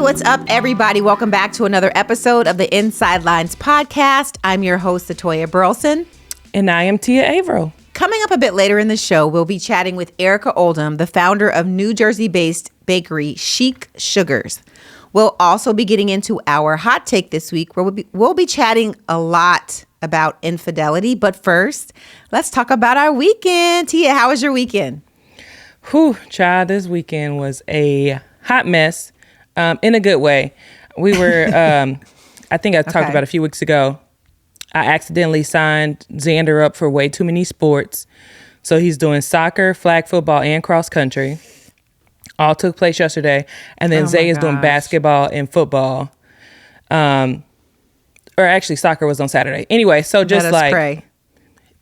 what's up, everybody? Welcome back to another episode of the Inside Lines podcast. I'm your host, Atoya Burleson. And I am Tia Avril. Coming up a bit later in the show, we'll be chatting with Erika Oldham, the founder of New Jersey-based bakery Chic Sugars. We'll also be getting into our hot take this week, where we'll be chatting a lot about infidelity. But first, let's talk about our weekend. Tia, how was your weekend? Whew, child, this weekend was a hot mess, in a good way. We were, I think I talked about a few weeks ago, I accidentally signed Xander up for way too many sports. So he's doing soccer, flag football, and cross country. All took place yesterday. And then Zay is doing basketball and football. Or actually, soccer was on Saturday. Anyway, so just Let us pray.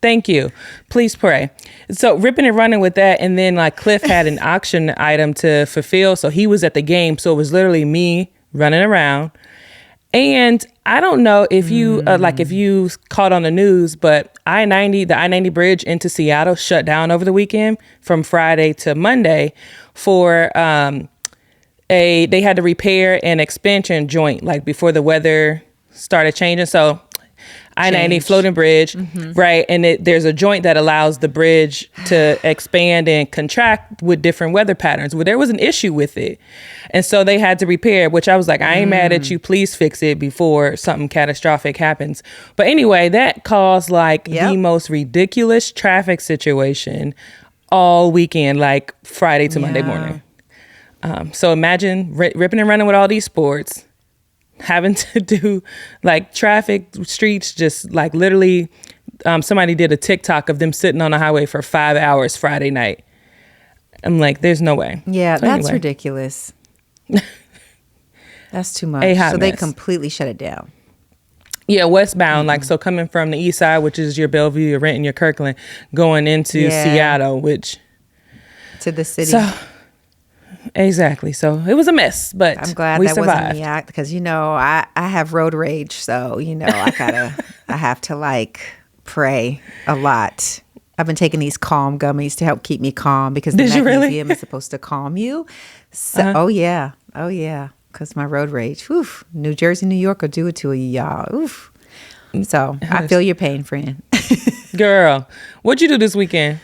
Thank you. Please pray. So ripping and running with that. And then like Cliff had an auction item to fulfill. So he was at the game. So it was literally me running around. And I don't know if you if you caught on the news, but the I-90 bridge into Seattle shut down over the weekend from Friday to Monday for they had to repair an expansion joint like before the weather started changing. So I-90 floating bridge, right? And there's a joint that allows the bridge to expand and contract with different weather patterns. Well, there was an issue with it. And so they had to repair, which I was like, I ain't mad at you. Please fix it before something catastrophic happens. But anyway, that caused like the most ridiculous traffic situation all weekend, like Friday to Monday morning. So imagine ripping and running with all these sports, having to do like traffic streets, just like literally somebody did a TikTok of them sitting on the highway for 5 hours Friday night. I'm like, there's no way. Yeah, so that's ridiculous. That's too much. So they completely shut it down. Yeah, westbound, like so coming from the east side, which is your Bellevue, your Renton, your Kirkland, going into Seattle, which to the city. So, exactly. So it was a mess, but I'm glad we that survived. wasn't me act because I have road rage, so I have to like pray a lot. I've been taking these calm gummies to help keep me calm because the magnesium is supposed to calm you. So oh yeah, because my road rage. Oof, New Jersey, New York will do it to you, y'all. Oof. So I feel your pain, friend. Girl, what'd you do this weekend?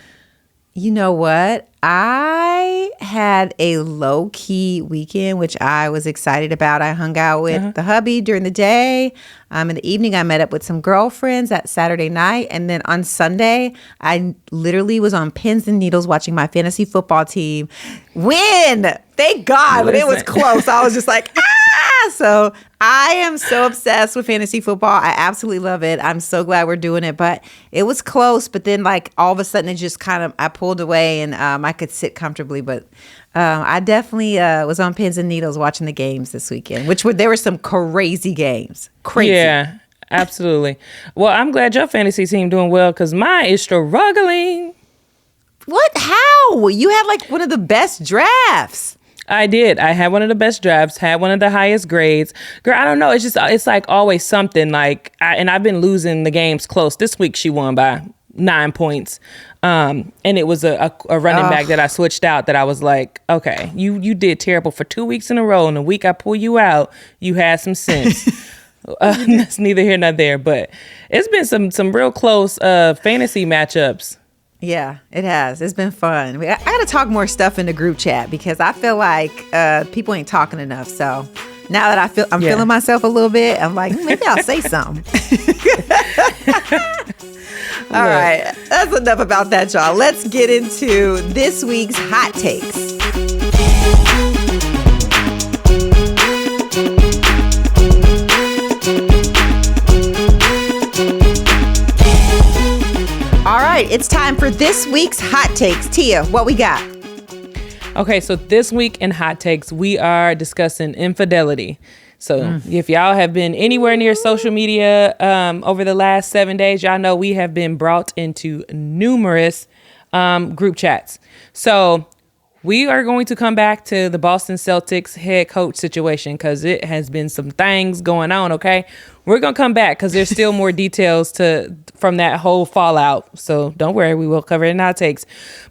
You know what? I had a low-key weekend, which I was excited about. I hung out with the hubby during the day. In the evening, I met up with some girlfriends that Saturday night. And then on Sunday, I literally was on pins and needles watching my fantasy football team win. Thank God, but it was close. I was just like, So I am so obsessed with fantasy football. I absolutely love it. I'm so glad we're doing it. But it was close. But then like all of a sudden it just kind of, I pulled away and I could sit comfortably. But I definitely was on pins and needles watching the games this weekend, there were some crazy games. Crazy. Yeah, absolutely. Well, I'm glad your fantasy team doing well because mine is struggling. What? How? You had like one of the best drafts. I did. I had one of the best drafts, had one of the highest grades. Girl, I don't know. It's like always something like, and I've been losing the games close. This week she won by 9 points. And it was a running back that I switched out that I was like, okay, you did terrible for 2 weeks in a row. And the week I pull you out, you had some sense. That's neither here nor there. But it's been some real close fantasy matchups. Yeah, it has. It's been fun. I got to talk more stuff in the group chat because I feel like people ain't talking enough. So now that I'm feeling myself a little bit, I'm like, maybe I'll say something. All right. That's enough about that, y'all. Let's get into this week's hot takes. All right, it's time for this week's hot takes. Tia, what we got? Okay, so this week in hot takes, we are discussing infidelity. So if y'all have been anywhere near social media over the last 7 days, y'all know we have been brought into numerous group chats. So we are going to come back to the Boston Celtics head coach situation because it has been some things going on, okay? We're going to come back because there's still more details from that whole fallout. So don't worry, we will cover it in hot takes.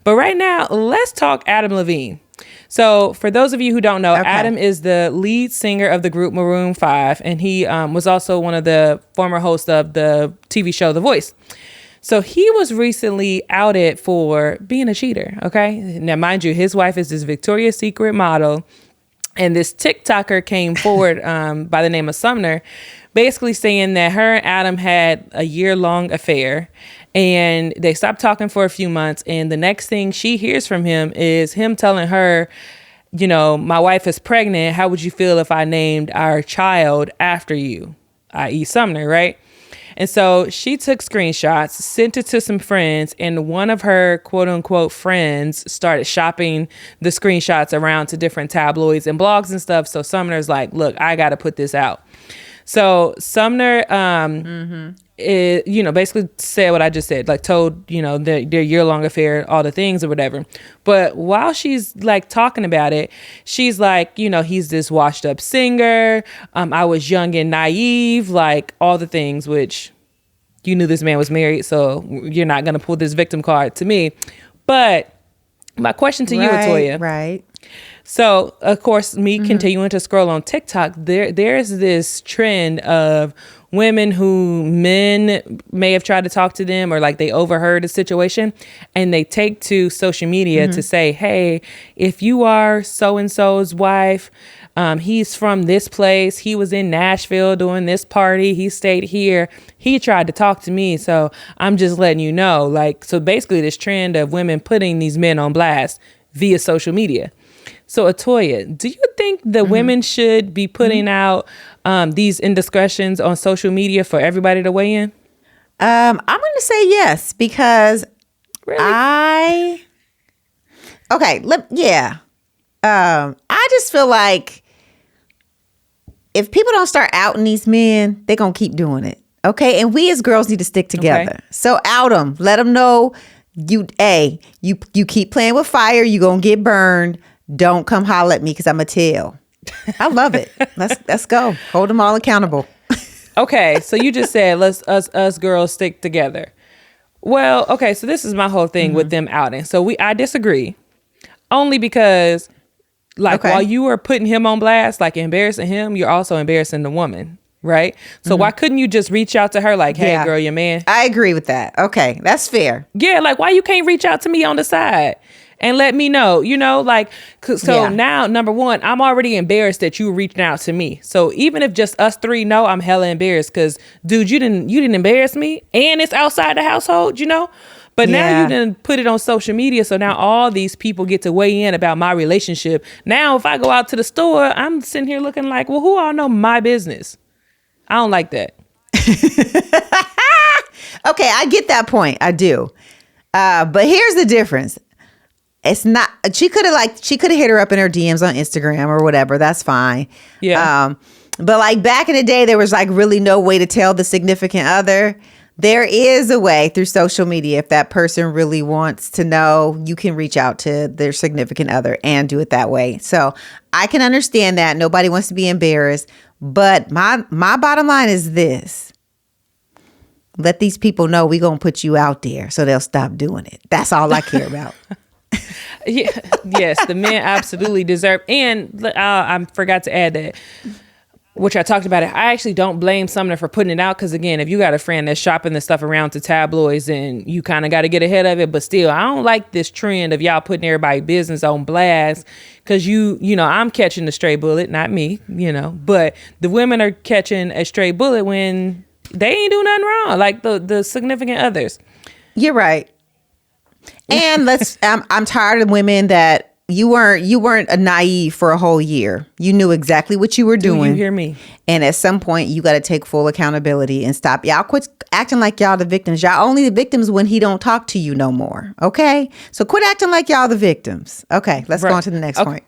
But right now, let's talk Adam Levine. So for those of you who don't know, Okay. Adam is the lead singer of the group Maroon 5, and he was also one of the former hosts of the TV show The Voice. So he was recently outed for being a cheater, okay? Now, mind you, his wife is this Victoria's Secret model, and this TikToker came forward by the name of Sumner, basically saying that her and Adam had a year-long affair, and they stopped talking for a few months, and the next thing she hears from him is him telling her, you know, my wife is pregnant. How would you feel if I named our child after you, i.e. Sumner, right? And so she took screenshots, sent it to some friends, and one of her quote unquote friends started shopping the screenshots around to different tabloids and blogs and stuff. So Sumner's like, look, I got to put this out. So Sumner, basically said what I just said, like told, you know, their year-long affair, all the things or whatever. But while she's like talking about it, she's like, you know, he's this washed up singer. I was young and naive, like all the things, which you knew this man was married. So you're not going to pull this victim card to me. But my question to you, Atoya. Right. So, of course, me continuing to scroll on TikTok, there's this trend of women who men may have tried to talk to them or like they overheard a situation and they take to social media to say, hey, if you are so-and-so's wife, he's from this place. He was in Nashville doing this party. He stayed here. He tried to talk to me. So I'm just letting you know, like, so basically this trend of women putting these men on blast via social media. So Atoya, do you think the women should be putting out these indiscretions on social media for everybody to weigh in? I'm going to say yes, because Really? I just feel like if people don't start outing these men, they're going to keep doing it. Okay. And we as girls need to stick together. Okay. So out them, let them know you keep playing with fire. You going to get burned. Don't come holler at me because I'm going to tell. I love it. Let's go. Hold them all accountable. Okay, so you just said let's us girls stick together. Well, okay, so this is my whole thing with them outing. So I disagree, only because like while you were putting him on blast, like embarrassing him, you're also embarrassing the woman, right? So why couldn't you just reach out to her like, hey, girl, your man? I agree with that. Okay, that's fair. Yeah, like why you can't reach out to me on the side and let me know, you know, like, so now, number one, I'm already embarrassed that you reached out to me. So even if just us three know, I'm hella embarrassed because, dude, you didn't embarrass me, and it's outside the household, you know. But now you didn't put it on social media, so now all these people get to weigh in about my relationship. Now, if I go out to the store, I'm sitting here looking like, well, who all know my business? I don't like that. Okay, I get that point. I do. But here's the difference. It's not, she could have hit her up in her DMs on Instagram or whatever. That's fine. Yeah. But like back in the day, there was like really no way to tell the significant other. There is a way through social media. If that person really wants to know, you can reach out to their significant other and do it that way. So I can understand that. Nobody wants to be embarrassed. But my bottom line is this. Let these people know we're going to put you out there so they'll stop doing it. That's all I care about. Yeah, yes, the men absolutely deserve. And I forgot to add that, which I talked about it. I actually don't blame Sumner for putting it out because, again, if you got a friend that's shopping this stuff around to tabloids, and you kind of got to get ahead of it. But still, I don't like this trend of y'all putting everybody's business on blast because you know, I'm catching the stray bullet, not me, you know, but the women are catching a stray bullet when they ain't do nothing wrong, like the significant others. You're right. And I'm tired of women that you weren't a naive for a whole year. You knew exactly what you were doing. Do you hear me? And at some point you got to take full accountability and stop. Y'all quit acting like y'all the victims. Y'all only the victims when he don't talk to you no more. Okay. So quit acting like y'all the victims. Okay. Let's go on to the next point.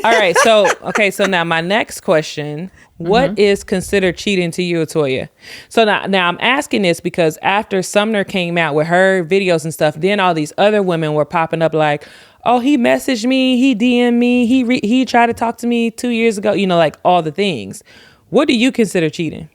All right. So now my next question, what is considered cheating to you, Atoya? So now I'm asking this because after Sumner came out with her videos and stuff, then all these other women were popping up like, oh, he messaged me, he DM'd me, he tried to talk to me 2 years ago, you know, like all the things. What do you consider cheating?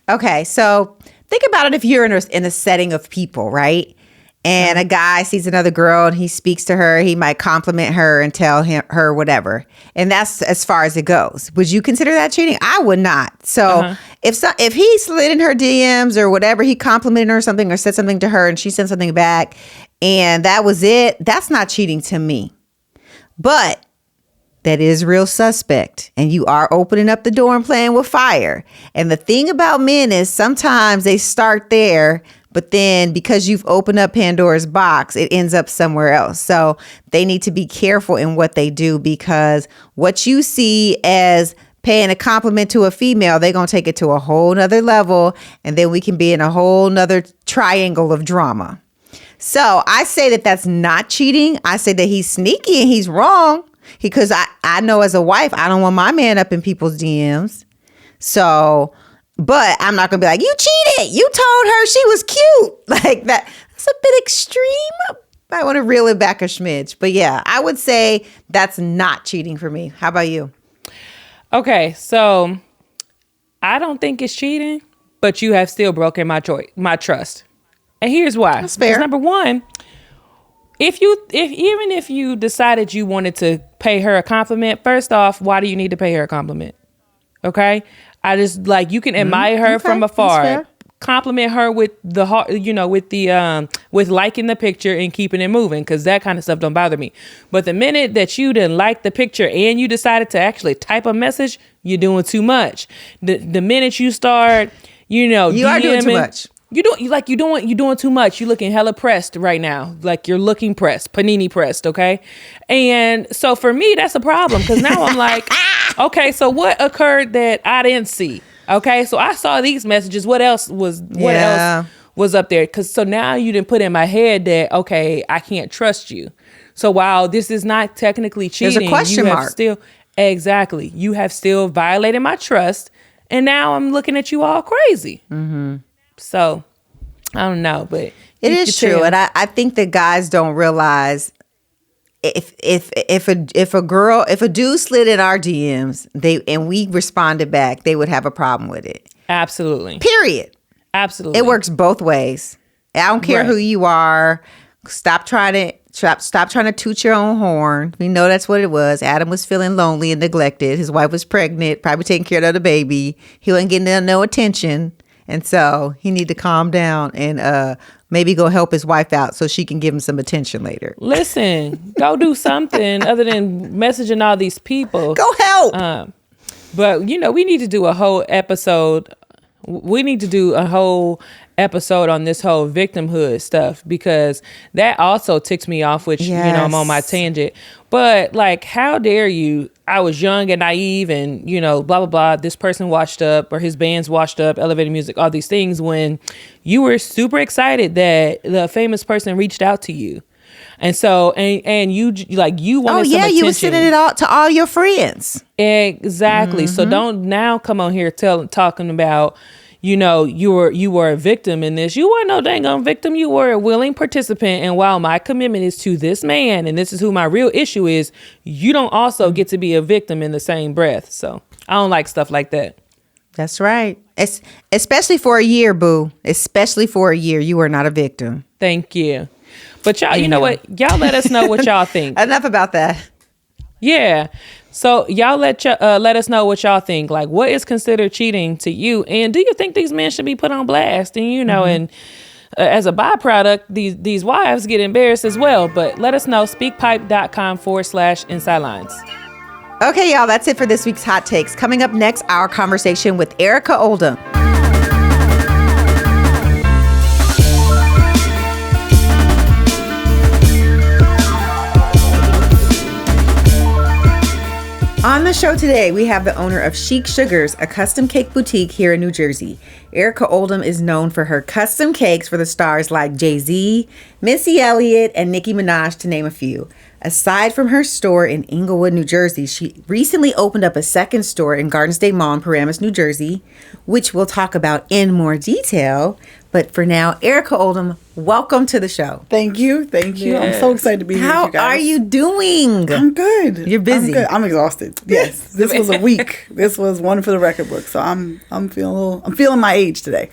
Okay. So think about it if you're in a setting of people, right? and a guy sees another girl and he speaks to her, he might compliment her and tell her whatever. And that's as far as it goes. Would you consider that cheating? I would not. So if he slid in her DMs or whatever, he complimented her or something or said something to her and she sent something back and that was it, that's not cheating to me. But that is real suspect. And you are opening up the door and playing with fire. And the thing about men is sometimes they start there, but then because you've opened up Pandora's box, it ends up somewhere else. So they need to be careful in what they do, because what you see as paying a compliment to a female, they're going to take it to a whole nother level. And then we can be in a whole nother triangle of drama. So I say that that's not cheating. I say that he's sneaky and he's wrong. Because I know as a wife, I don't want my man up in people's DMs. So, but I'm not going to be like, you cheated. You told her she was cute. Like that. That's a bit extreme. I want to reel it back a smidge. But yeah, I would say that's not cheating for me. How about you? Okay, so I don't think it's cheating, but you have still broken my trust. And here's why. That's fair. Number one, If you decided you wanted to pay her a compliment, first off, why do you need to pay her a compliment? Okay, I just like you can admire her from afar, compliment her with the heart, with liking the picture and keeping it moving, because that kind of stuff don't bother me. But the minute that you didn't like the picture and you decided to actually type a message, you're doing too much. The minute you start, you are doing too much. You're doing too much. You're looking hella pressed right now. Like you're looking pressed, panini pressed. Okay. And so for me, that's a problem. Cause now I'm like, okay, so what occurred that I didn't see? Okay. So I saw these messages. What else was up there? Cause so now you didn't put in my head that, okay, I can't trust you. So while this is not technically cheating, there's a question mark. You have still violated my trust. And now I'm looking at you all crazy. Mm-hmm. So I don't know, but it is true. And I think that guys don't realize if a dude slid in our DMs, and we responded back, they would have a problem with it. Absolutely. Period. Absolutely. It works both ways. I don't care who you are. Stop trying to toot your own horn. We know that's what it was. Adam was feeling lonely and neglected. His wife was pregnant, probably taking care of the baby. He wasn't getting no attention. And so he need to calm down and maybe go help his wife out so she can give him some attention later. Listen, go do something other than messaging all these people. Go help. But, we need to do a whole episode. We need to do a whole episode on this whole victimhood stuff, because that also ticks me off, which, I'm on my tangent. But like, how dare you? I was young and naive and, blah, blah, blah. This person washed up, or his band's washed up, elevated music, all these things, when you were super excited that the famous person reached out to you. And so, and you wanted some attention. You were sending it out to all your friends. Exactly. Mm-hmm. So don't now come on here talking about, you were a victim in this. You weren't no dang on victim. You were a willing participant. And while my commitment is to this man, and this is who my real issue is, you don't also get to be a victim in the same breath. So I don't like stuff like that. That's right. Especially for a year, boo. Especially for a year. You are not a victim. Thank you. But y'all, you know what? Y'all let us know what y'all think. Enough about that. Yeah. So y'all let us know what y'all think. Like, what is considered cheating to you? And do you think these men should be put on blast? And, and as a byproduct, these wives get embarrassed as well. But let us know. Speakpipe.com/insidelines. Okay, y'all, that's it for this week's Hot Takes. Coming up next, our conversation with Erika Oldham. On the show today, we have the owner of Chic Sugars, a custom cake boutique here in New Jersey. Erika Oldham is known for her custom cakes for the stars like Jay-Z, Missy Elliot, and Nicki Minaj, to name a few. Aside from her store in Englewood, New Jersey, she recently opened up a second store in Garden State Mall in Paramus, New Jersey, which we'll talk about in more detail. But for now, Erika Oldham, welcome to the show. Thank you. Yes. I'm so excited to be here How with you guys. are you doing? I'm good. You're busy. I'm good. I'm exhausted. Yes. This was a week. This was one for the record book. So I'm feeling my age today.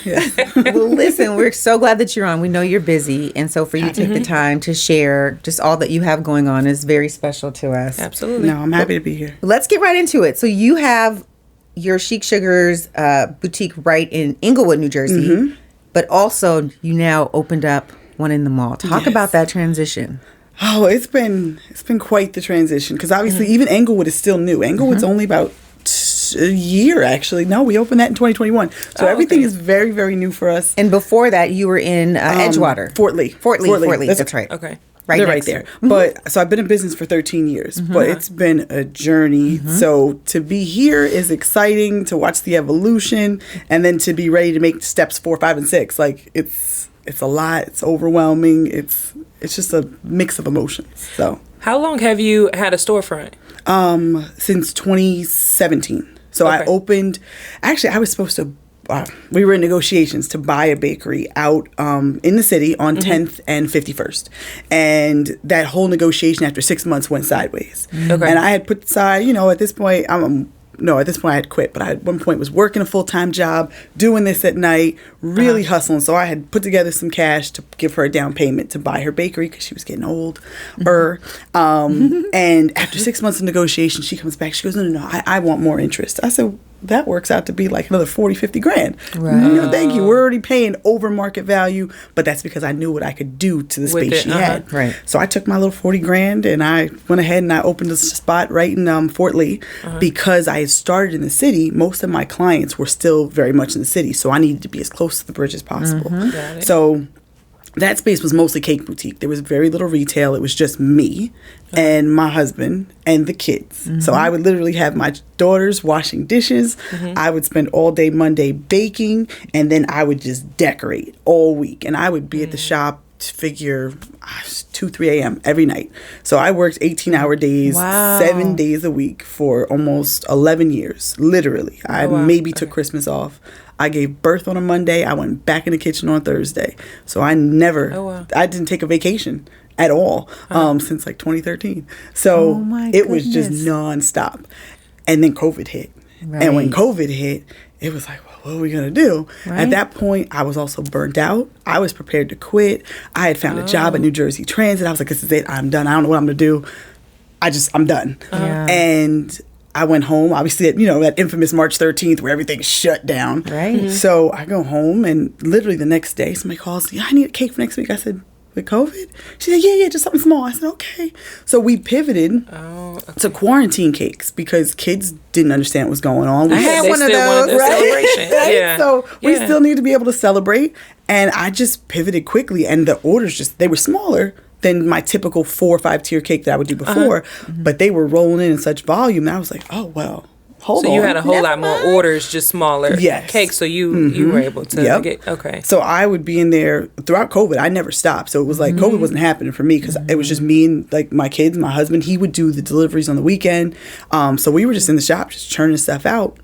Yes. Well, listen, we're so glad that you're on. We know you're busy. And so for you to take the time to share just all that you have going on is very special to us. Absolutely. No, I'm happy to be here. Let's get right into it. So you have your Chic Sugars boutique right in Inglewood, New Jersey, but also you now opened up one in the mall. Talk about that transition. Oh, it's been quite the transition because obviously even Inglewood is still new. Inglewood's only about a year, actually. No, we opened that in 2021. So everything is very, very new for us. And before that, you were in Edgewater. Fort Lee. Fort Lee. That's right. Okay. Right, they're right there. But so I've been in business for 13 years, but it's been a journey. So to be here is exciting, to watch the evolution, and then to be ready to make steps 4, 5, and 6. Like it's a lot. It's overwhelming. It's just a mix of emotions. So How long have you had a storefront? Since 2017. So I opened. Actually, I was supposed to. We were in negotiations to buy a bakery out in the city on 10th and 51st. And that whole negotiation after 6 months went sideways. Okay. And I had put aside, at this point, at this point I had quit, but I at one point was working a full-time job, doing this at night, really hustling. So I had put together some cash to give her a down payment to buy her bakery because she was getting old. And after 6 months of negotiation, she comes back. She goes, no, I want more interest. I said, that works out to be like another 40, 50 grand. Right. Thank you. We're already paying over market value, but that's because I knew what I could do to the space she had. Right. So I took my little 40 grand and I went ahead and I opened a spot right in Fort Lee because I had started in the city. Most of my clients were still very much in the city, so I needed to be as close to the bridge as possible. So that space was mostly cake boutique. There was very little retail. It was just me and my husband and the kids. So I would literally have my daughters washing dishes. I would spend all day Monday baking, and then I would just decorate all week. And I would be at the shop, figure 2, 3 a.m. every night. So I worked 18-hour days, 7 days a week for almost 11 years, literally. I maybe took Christmas off. I gave birth on a Monday. I went back in the kitchen on Thursday. So I didn't take a vacation at all since like 2013. So it was just nonstop. And then COVID hit. Right. And when COVID hit, it was like, well, what are we going to do? Right. At that point, I was also burnt out. I was prepared to quit. I had found a job at New Jersey Transit. I was like, this is it. I'm done. I don't know what I'm going to do. I'm done. And I went home, obviously, that infamous March 13th where everything shut down. Right. So I go home, and literally the next day, somebody calls me, I need a cake for next week. I said, with COVID? She said, yeah, just something small. I said, okay. So we pivoted to quarantine cakes because kids didn't understand what was going on. I had one of those. Right? So we still need to be able to celebrate. And I just pivoted quickly, and the orders they were smaller than my typical 4 or 5 tier cake that I would do before, but they were rolling in such volume. And I was like, oh, well, hold on. So you had a whole lot more orders, just smaller cakes. So you were able to get, okay. So I would be in there throughout COVID. I never stopped. So it was like COVID wasn't happening for me because it was just me and like my kids, my husband. He would do the deliveries on the weekend. So we were just in the shop, just churning stuff out.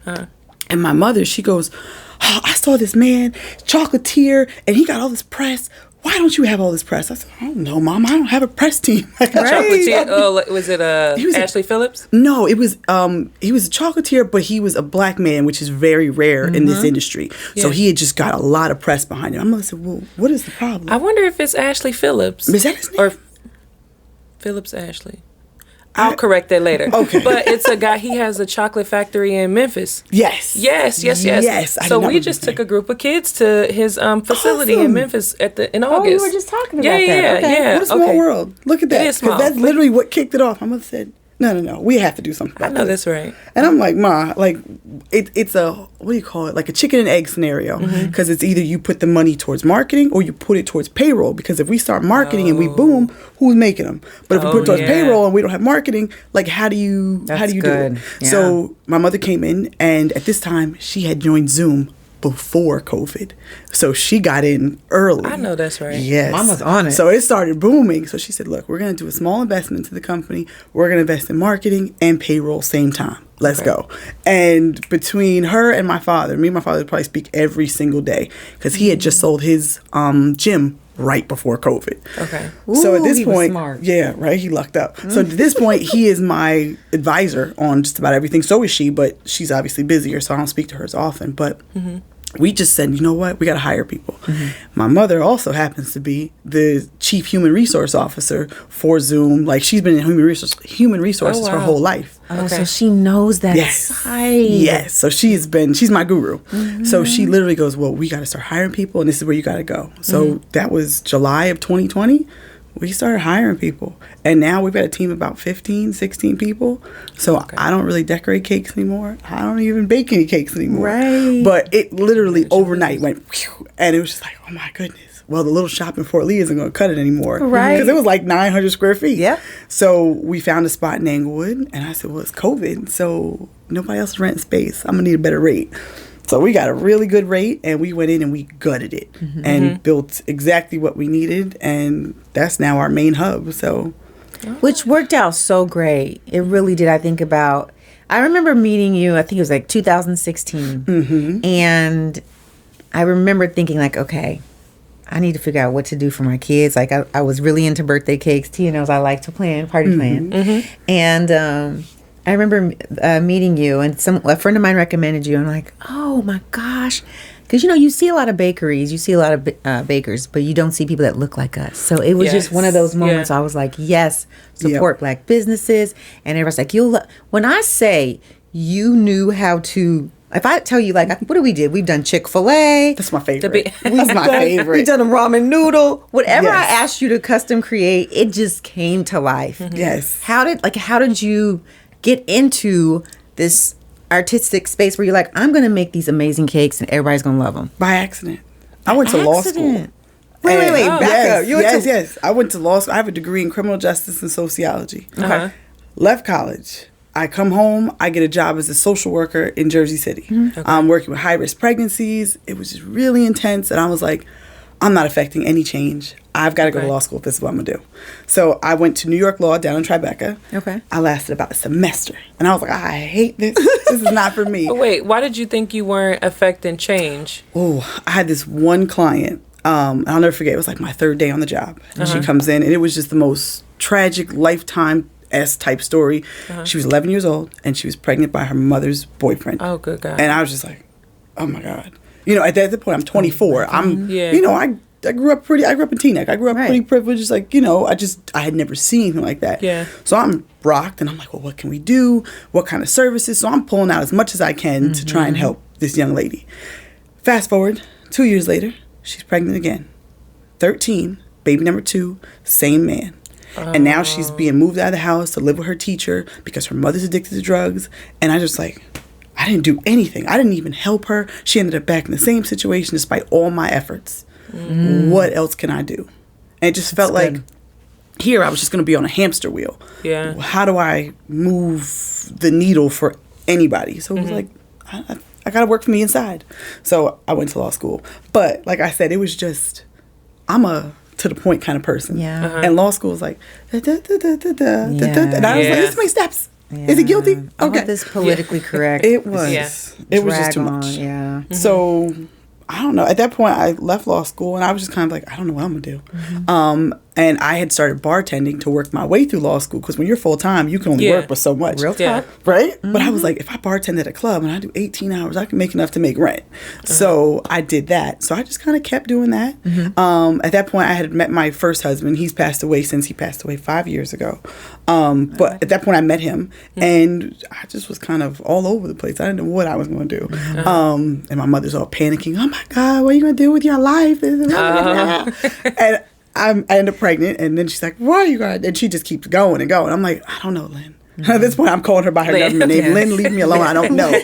And my mother, she goes, oh, I saw this man, chocolatier, and he got all this press. Why don't you have all this press? I said, I don't know, Mom. I don't have a press team. Chocolatier? Oh, was it Ashley Phillips? No, it was. He was a chocolatier, but he was a black man, which is very rare in this industry. So he had just got a lot of press behind him. I'm gonna say, well, what is the problem? I wonder if it's Ashley Phillips. Is that his name? Or Phillips Ashley. I'll correct that later. Okay. But it's a guy, he has a chocolate factory in Memphis. Yes. So we just took a group of kids to his facility in Memphis in August. Oh, you were just talking about that. Yeah. What a small world. Look at that. It is small. That's literally what kicked it off. My mother said, no, we have to do something about I know this. that's right. And I'm like, Ma, like, it's a, what do you call it? Like a chicken and egg scenario. Because it's either you put the money towards marketing or you put it towards payroll. Because if we start marketing and we boom, who's making them? But if we put it towards payroll and we don't have marketing, like, how do you do it? Yeah. So my mother came in, and at this time, she had joined Zoom before COVID. So she got in early. I know that's right. Yes. Mama's on it. So it started booming. So she said, look, we're going to do a small investment into the company. We're going to invest in marketing and payroll same time. Let's go. And between her and my father, me and my father would probably speak every single day because he had just sold his gym right before COVID. Okay. So at Ooh, this he was point, smart. yeah, right, he lucked up. So at this point, he is my advisor on just about everything. So is she, but she's obviously busier, so I don't speak to her as often. But we just said, you know what, we got to hire people. My mother also happens to be the chief human resource officer for Zoom. Like, she's been in human resources her whole life. Oh, so she knows that side. Yes. So she's my guru. So she literally goes, well, we got to start hiring people, and this is where you got to go. So that was July of 2020. We started hiring people. And now we've got a team of about 15, 16 people. So I don't really decorate cakes anymore. I don't even bake any cakes anymore. Right. But it literally overnight went, whew, and it was just like, oh my goodness. Well, the little shop in Fort Lee isn't going to cut it anymore. Right. Because it was like 900 square feet. Yep. So we found a spot in Englewood, and I said, well, it's COVID, so nobody else is renting space. I'm going to need a better rate. So we got a really good rate, and we went in and we gutted it and built exactly what we needed, and that's now our main hub. So, Which worked out so great. It really did. I remember meeting you, I think it was like 2016. And I remember thinking like, okay, I need to figure out what to do for my kids. Like I was really into birthday cakes. Tia knows I like to party plan. And I remember meeting you, and a friend of mine recommended you. I'm like, oh my gosh. Because, you see a lot of bakeries, you see a lot of bakers, but you don't see people that look like us. So it was just one of those moments I was like, yes, support Black businesses. And everyone's like, when I say you knew how to, if I tell you, like, what do we did? We've done Chick-fil-A. that's my favorite. That's my favorite. We've done a ramen noodle. Whatever I asked you to custom create, it just came to life. Yes. How did you get into this artistic space where you're like, I'm going to make these amazing cakes and everybody's going to love them? By accident. I went to law school. Wait, back up. Yes. I went to law school. I have a degree in criminal justice and sociology. Left college. I come home. I get a job as a social worker in Jersey City. I'm working with high-risk pregnancies. It was just really intense. And I was like, I'm not affecting any change. I've got to go to law school if this is what I'm going to do. So I went to New York Law down in Tribeca. Okay. I lasted about a semester. And I was like, I hate this. This is not for me. But wait, why did you think you weren't affecting change? Oh, I had this one client. I'll never forget. It was like my third day on the job. And she comes in, and it was just the most tragic lifetime-esque type story. She was 11 years old, and she was pregnant by her mother's boyfriend. Oh, good God. And I was just like, oh my God. At that point, I'm 24. I grew up in Teaneck. I grew up pretty privileged. Like, I had never seen anything like that. Yeah. So I'm rocked, and I'm like, well, what can we do? What kind of services? So I'm pulling out as much as I can to try and help this young lady. Fast forward, 2 years later, she's pregnant again. 13, baby number 2, same man. And now she's being moved out of the house to live with her teacher because her mother's addicted to drugs. And I didn't do anything. I didn't even help her. She ended up back in the same situation despite all my efforts. What else can I do? And it just felt like here I was just going to be on a hamster wheel. Yeah. How do I move the needle for anybody? So it was like, I got to work for me inside. So I went to law school. But like I said, it was just, I'm a to the point kind of person. Yeah. And law school was like, and I was like, this makes steps. Yeah. Is it guilty? All Okay. this politically correct. It was. Yeah. It was just too much. Yeah. So I don't know. At that point, I left law school, and I was just kind of like, I don't know what I'm gonna do. And I had started bartending to work my way through law school because when you're full time, you can only work with so much. Real talk. Right? But I was like, if I bartend at a club and I do 18 hours, I can make enough to make rent. So I did that. So I just kind of kept doing that. At that point, I had met my first husband. He's passed away since he passed away 5 years ago. But at that point, I met him, and I just was kind of all over the place. I didn't know what I was going to do. And my mother's all panicking. Oh, my God, what are you going to do with your life? And I end up pregnant, and then she's like, "Why are you going?" And she just keeps going and going. I'm like, I don't know, Lynn. At this point, I'm calling her by her government name. Lynn, leave me alone. I don't know.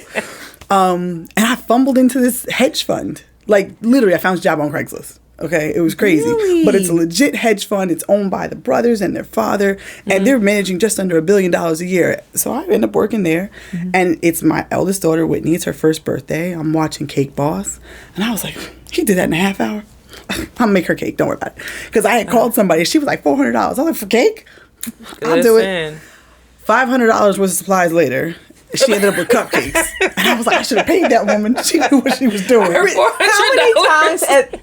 And I fumbled into this hedge fund. Like, literally, I found a job on Craigslist. Okay, it was crazy. Really? But it's a legit hedge fund. It's owned by the brothers and their father, and they're managing just under $1 billion a year. So I end up working there, and it's my eldest daughter, Whitney. It's her first birthday. I'm watching Cake Boss, and I was like, he did that in a half hour. I'll make her cake. Don't worry about it. Because I had called somebody. She was like, $400. I was like, for cake? I'll do it. $500 worth of supplies later. She ended up with cupcakes. And I was like, I should have paid that woman. She knew what she was doing.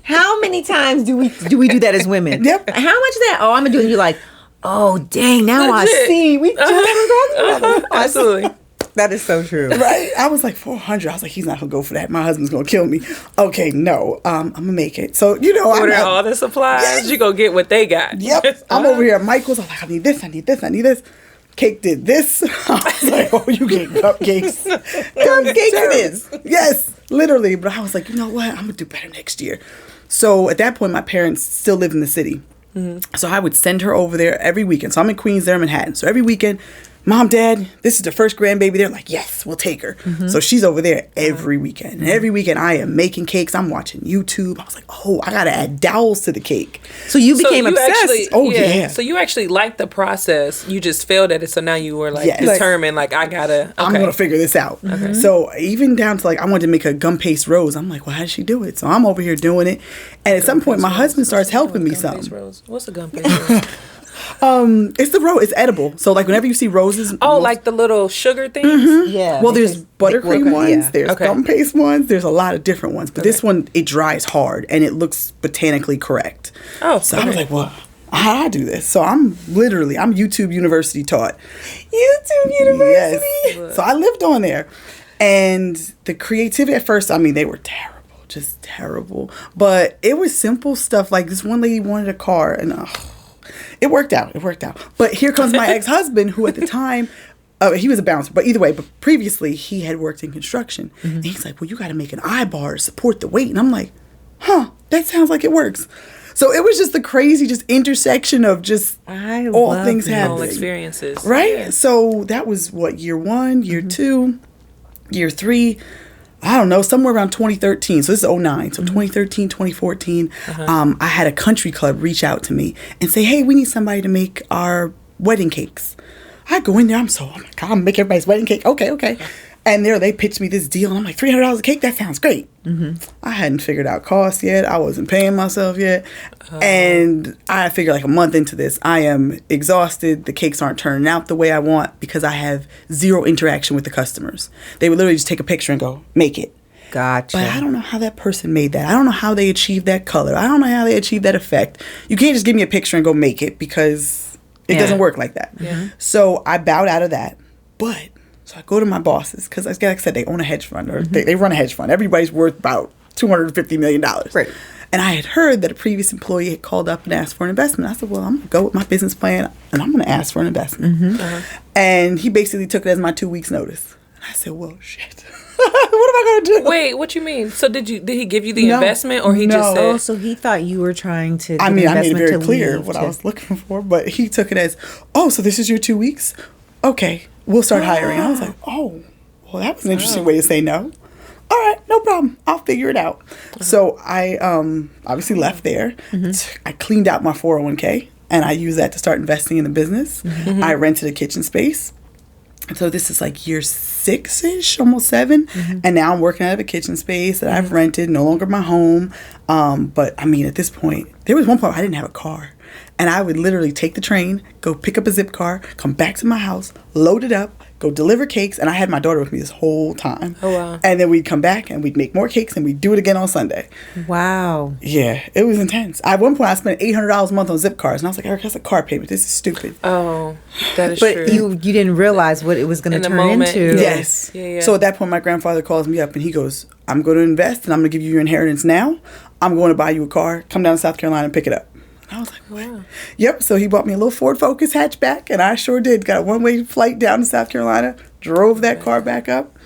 How many times do we do that as women? Yep. How much of that? Oh, I'm gonna do it. And you're like, oh, dang, now I see. We Absolutely. That is so true. Right? I was like, 400. I was like, he's not going to go for that. My husband's going to kill me. Okay, no. I'm going to make it. So, order all the supplies. Yes. You go get what they got. Yep. I'm over here at Michael's. I'm like, I need this. I need this. I need this. Cake did this. I was like, oh, you get cupcakes. Cupcakes it is. Yes, literally. But I was like, you know what? I'm going to do better next year. So at that point, my parents still lived in the city. So I would send her over there every weekend. So I'm in Queens, they're in Manhattan. So every weekend, Mom, Dad, this is the first grandbaby. They're like, yes, we'll take her. So she's over there every weekend. And every weekend I am making cakes. I'm watching YouTube. I was like, oh, I got to add dowels to the cake. So you became obsessed. Actually, yeah. So you actually liked the process. You just failed at it. So now you were determined, I got to. I'm going to figure this out. So even down to I wanted to make a gum paste rose. I'm like, well, how did she do it? So I'm over here doing it. And at some point, my husband starts helping me some. What's a gum paste rose? It's the rose. It's edible. So whenever you see roses, like the little sugar things. Yeah. Well, there's buttercream ones. Yeah. There's gum paste ones. There's a lot of different ones. But this one, it dries hard and it looks botanically correct. Oh, so I was like, well, how do I do this? So I'm YouTube University taught. YouTube University. Yes. So I lived on there, and the creativity at first, they were terrible. Just terrible. But it was simple stuff. Like this one lady wanted a car, and it worked out. But here comes my ex-husband, who at the time, he was a bouncer. But either way, previously he had worked in construction. And he's like, well, you got to make an bar to support the weight. And I'm like, that sounds like it works. So it was just the crazy intersection of just all things happening. All experiences. Right? Yeah. So that was year 1, year 2, year 3. I don't know, somewhere around 2013. So this is 2009. So 2013, 2014, I had a country club reach out to me and say, hey, we need somebody to make our wedding cakes. I go in there, I'm like, I'm make everybody's wedding cake. Okay. And they pitched me this deal, and I'm like, $300 a cake? That sounds great. I hadn't figured out costs yet. I wasn't paying myself yet. And I figured a month into this, I am exhausted. The cakes aren't turning out the way I want because I have zero interaction with the customers. They would literally just take a picture and go, make it. Gotcha. But I don't know how that person made that. I don't know how they achieved that color. I don't know how they achieved that effect. You can't just give me a picture and go make it because it doesn't work like that. Yeah. So I bowed out of that. So I go to my bosses because, like I said, they own a hedge fund or they run a hedge fund. Everybody's worth about $250 million. Right. And I had heard that a previous employee had called up and asked for an investment. I said, well, I'm going to go with my business plan and I'm going to ask for an investment. And he basically took it as my 2 weeks notice. And I said, well, shit. What am I going to do? Wait, what you mean? So did he give you the investment or he just said? Oh, so he thought you were trying to I made it very clear what I was looking for, but he took it as, oh, so this is your 2 weeks? Okay, we'll start hiring. I was like, oh, well, that was an interesting way to say no. All right, no problem. I'll figure it out. So I obviously left there. I cleaned out my 401k, and I used that to start investing in the business. I rented a kitchen space. And so this is year 6-ish, almost 7. And now I'm working out of a kitchen space that I've rented, no longer my home. But at this point, there was one point I didn't have a car. And I would literally take the train, go pick up a zip car, come back to my house, load it up, go deliver cakes. And I had my daughter with me this whole time. Oh, wow. And then we'd come back and we'd make more cakes and we'd do it again on Sunday. Wow. Yeah, it was intense. At one point, I spent $800 a month on zip cars. And I was like, Erika, that's a car payment. This is stupid. Oh, that is true. But you didn't realize what it was going to turn into. Yes. Yeah. So at that point, my grandfather calls me up and he goes, I'm going to invest and I'm going to give you your inheritance now. I'm going to buy you a car. Come down to South Carolina and pick it up. I was like, what? Wow. Yep. So he bought me a little Ford Focus hatchback, and I sure did. Got a one-way flight down to South Carolina, drove that car back up,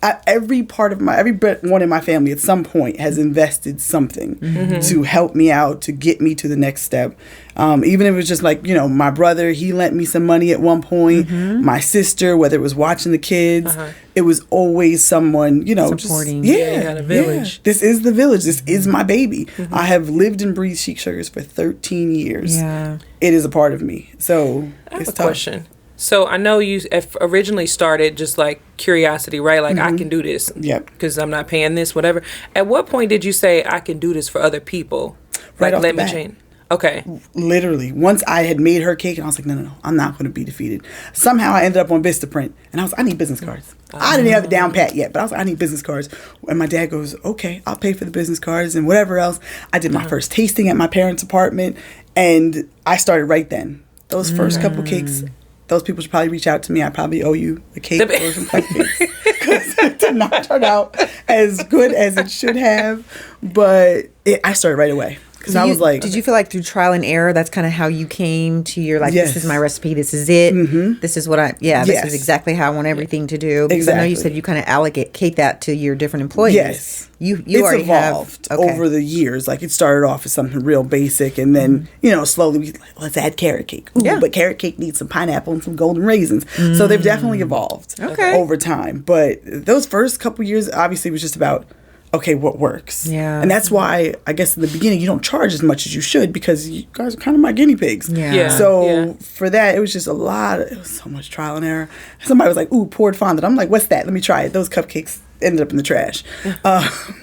every one in my family at some point has invested something to help me out, to get me to the next step. Even if it was just like, my brother, he lent me some money at one point. My sister, whether it was watching the kids, it was always someone, supporting. You got a village. Yeah. This is the village. This is my baby. I have lived and breathed Chic Sugars for 13 years. Yeah. It is a part of me. So I have it's a tough. question. So I know you originally started just like curiosity, right? Like I can do this. Yep. Because I'm not paying this, whatever. At what point did you say I can do this for other people? Right like off let the me bat. change. Okay. Literally, once I had made her cake, and I was like, no, I'm not going to be defeated. Somehow I ended up on Vistaprint, and I need business cards. I didn't have it down pat yet, but I was like, I need business cards. And my dad goes, okay, I'll pay for the business cards and whatever else. I did my first tasting at my parents' apartment, and I started right then. Those first couple cakes, those people should probably reach out to me. I probably owe you a cake or some cupcakes because it did not turn out as good as it should have. But I started right away. Because I was like... Did you feel like through trial and error, that's kind of how you came to your, like, Yes. this is my recipe, this is it, this is what this Yes. is exactly how I want everything to do? Because I know you Exactly. said you kind of allocate that to your different employees. Yes. You It's already evolved have... Okay. over the years. Like, it started off as something real basic, and then, slowly we like, let's add carrot cake. Ooh, Yeah. but carrot cake needs some pineapple and some golden raisins. So they've definitely evolved over time. But those first couple years, obviously, was just about... okay, what works? Yeah. And that's why I guess in the beginning you don't charge as much as you should because you guys are kind of my guinea pigs. Yeah. So for that, it was just it was so much trial and error. Somebody was like, ooh, poured fondant. I'm like, what's that? Let me try it. Those cupcakes ended up in the trash.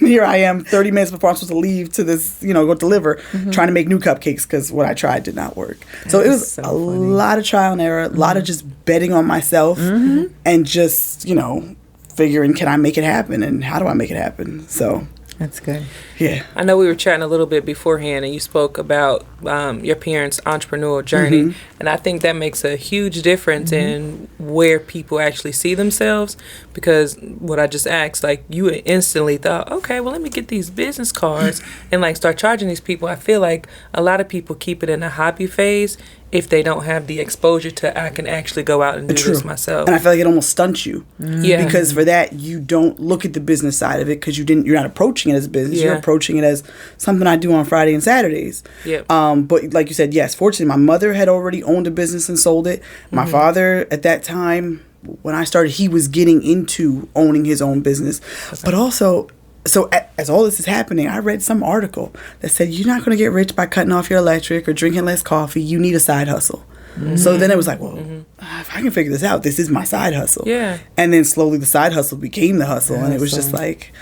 Here I am 30 minutes before I'm supposed to leave to this, go deliver, trying to make new cupcakes because what I tried did not work. So it was so a funny. lot of trial and error, a lot of just betting on myself and just, figuring, can I make it happen and how do I make it happen? So That's good. yeah. I know we were chatting a little bit beforehand, and you spoke about your parents' entrepreneurial journey, and I think that makes a huge difference in where people actually see themselves. Because what I just asked, like you instantly thought, okay, well, let me get these business cards and like start charging these people. I feel like a lot of people keep it in a hobby phase if they don't have the exposure to I can actually go out and do this myself. And I feel like it almost stunts you. Yeah. Because for that, you don't look at the business side of it because you're not approaching it as a business. Yeah. You're approaching it as something I do on Friday and Saturdays. Yep. But like you said, yes, fortunately, my mother had already owned a business and sold it. My father, at that time, when I started, he was getting into owning his own business. But also... So as all this is happening, I read some article that said you're not going to get rich by cutting off your electric or drinking less coffee. You need a side hustle. So then it was like, well, if I can figure this out, this is my side hustle. Yeah. And then slowly the side hustle became the hustle. And it was just like,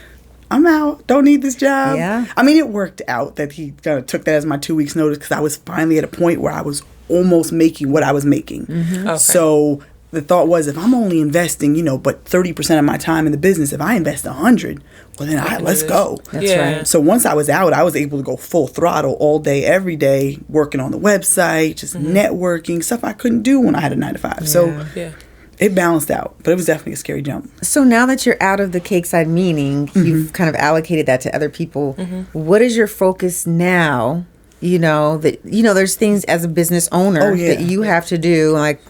I'm out. Don't need this job. Yeah. I mean, it worked out that he kind of took that as my 2 weeks notice because I was finally at a point where I was almost making what I was making. Okay. So the thought was, if I'm only investing, but 30% of my time in the business, if I invest 100, well, then let's go. That's right. So once I was out, I was able to go full throttle all day, every day, working on the website, just networking, stuff I couldn't do when I had a 9-to-5. So Yeah. it balanced out, but it was definitely a scary jump. So now that you're out of the cake side, meaning you've kind of allocated that to other people, what is your focus now? There's things as a business owner that you have to do, like,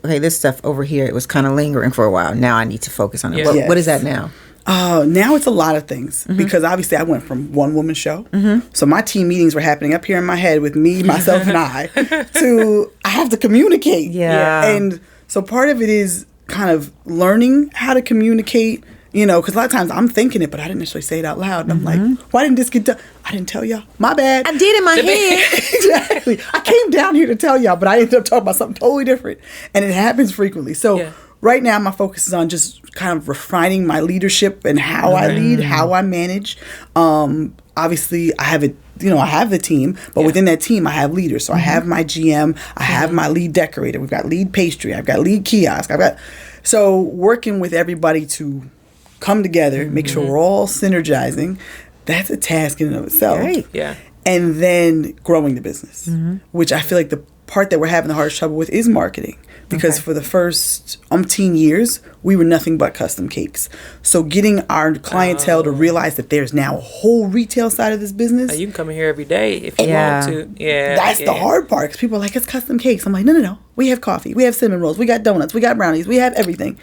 hey, this stuff over here, it was kind of lingering for a while. Now I need to focus on it. Yeah. What is that now? Now it's a lot of things because obviously I went from one woman show. So my team meetings were happening up here in my head with me, myself, and I to I have to communicate. Yeah. And so part of it is kind of learning how to communicate, because a lot of times I'm thinking it, but I didn't necessarily say it out loud. And I'm like, why didn't this get done? I didn't tell y'all. My bad. I did in my head. Exactly. I came down here to tell y'all, but I ended up talking about something totally different. And it happens frequently. So right now my focus is on just kind of refining my leadership and how I lead, how I manage. Obviously I have I have the team, but within that team I have leaders. So I have my GM, I have my lead decorator, we've got lead pastry, I've got lead kiosk, so working with everybody to come together, make sure we're all synergizing. That's a task in and of itself. Right. Yeah. And then growing the business, which I feel like the part that we're having the hardest trouble with is marketing. Because for the first umpteen years, we were nothing but custom cakes. So getting our clientele to realize that there's now a whole retail side of this business. You can come in here every day if you want to. Yeah. That's the hard part because people are like, it's custom cakes. I'm like, no. We have coffee. We have cinnamon rolls. We got donuts. We got brownies. We have everything.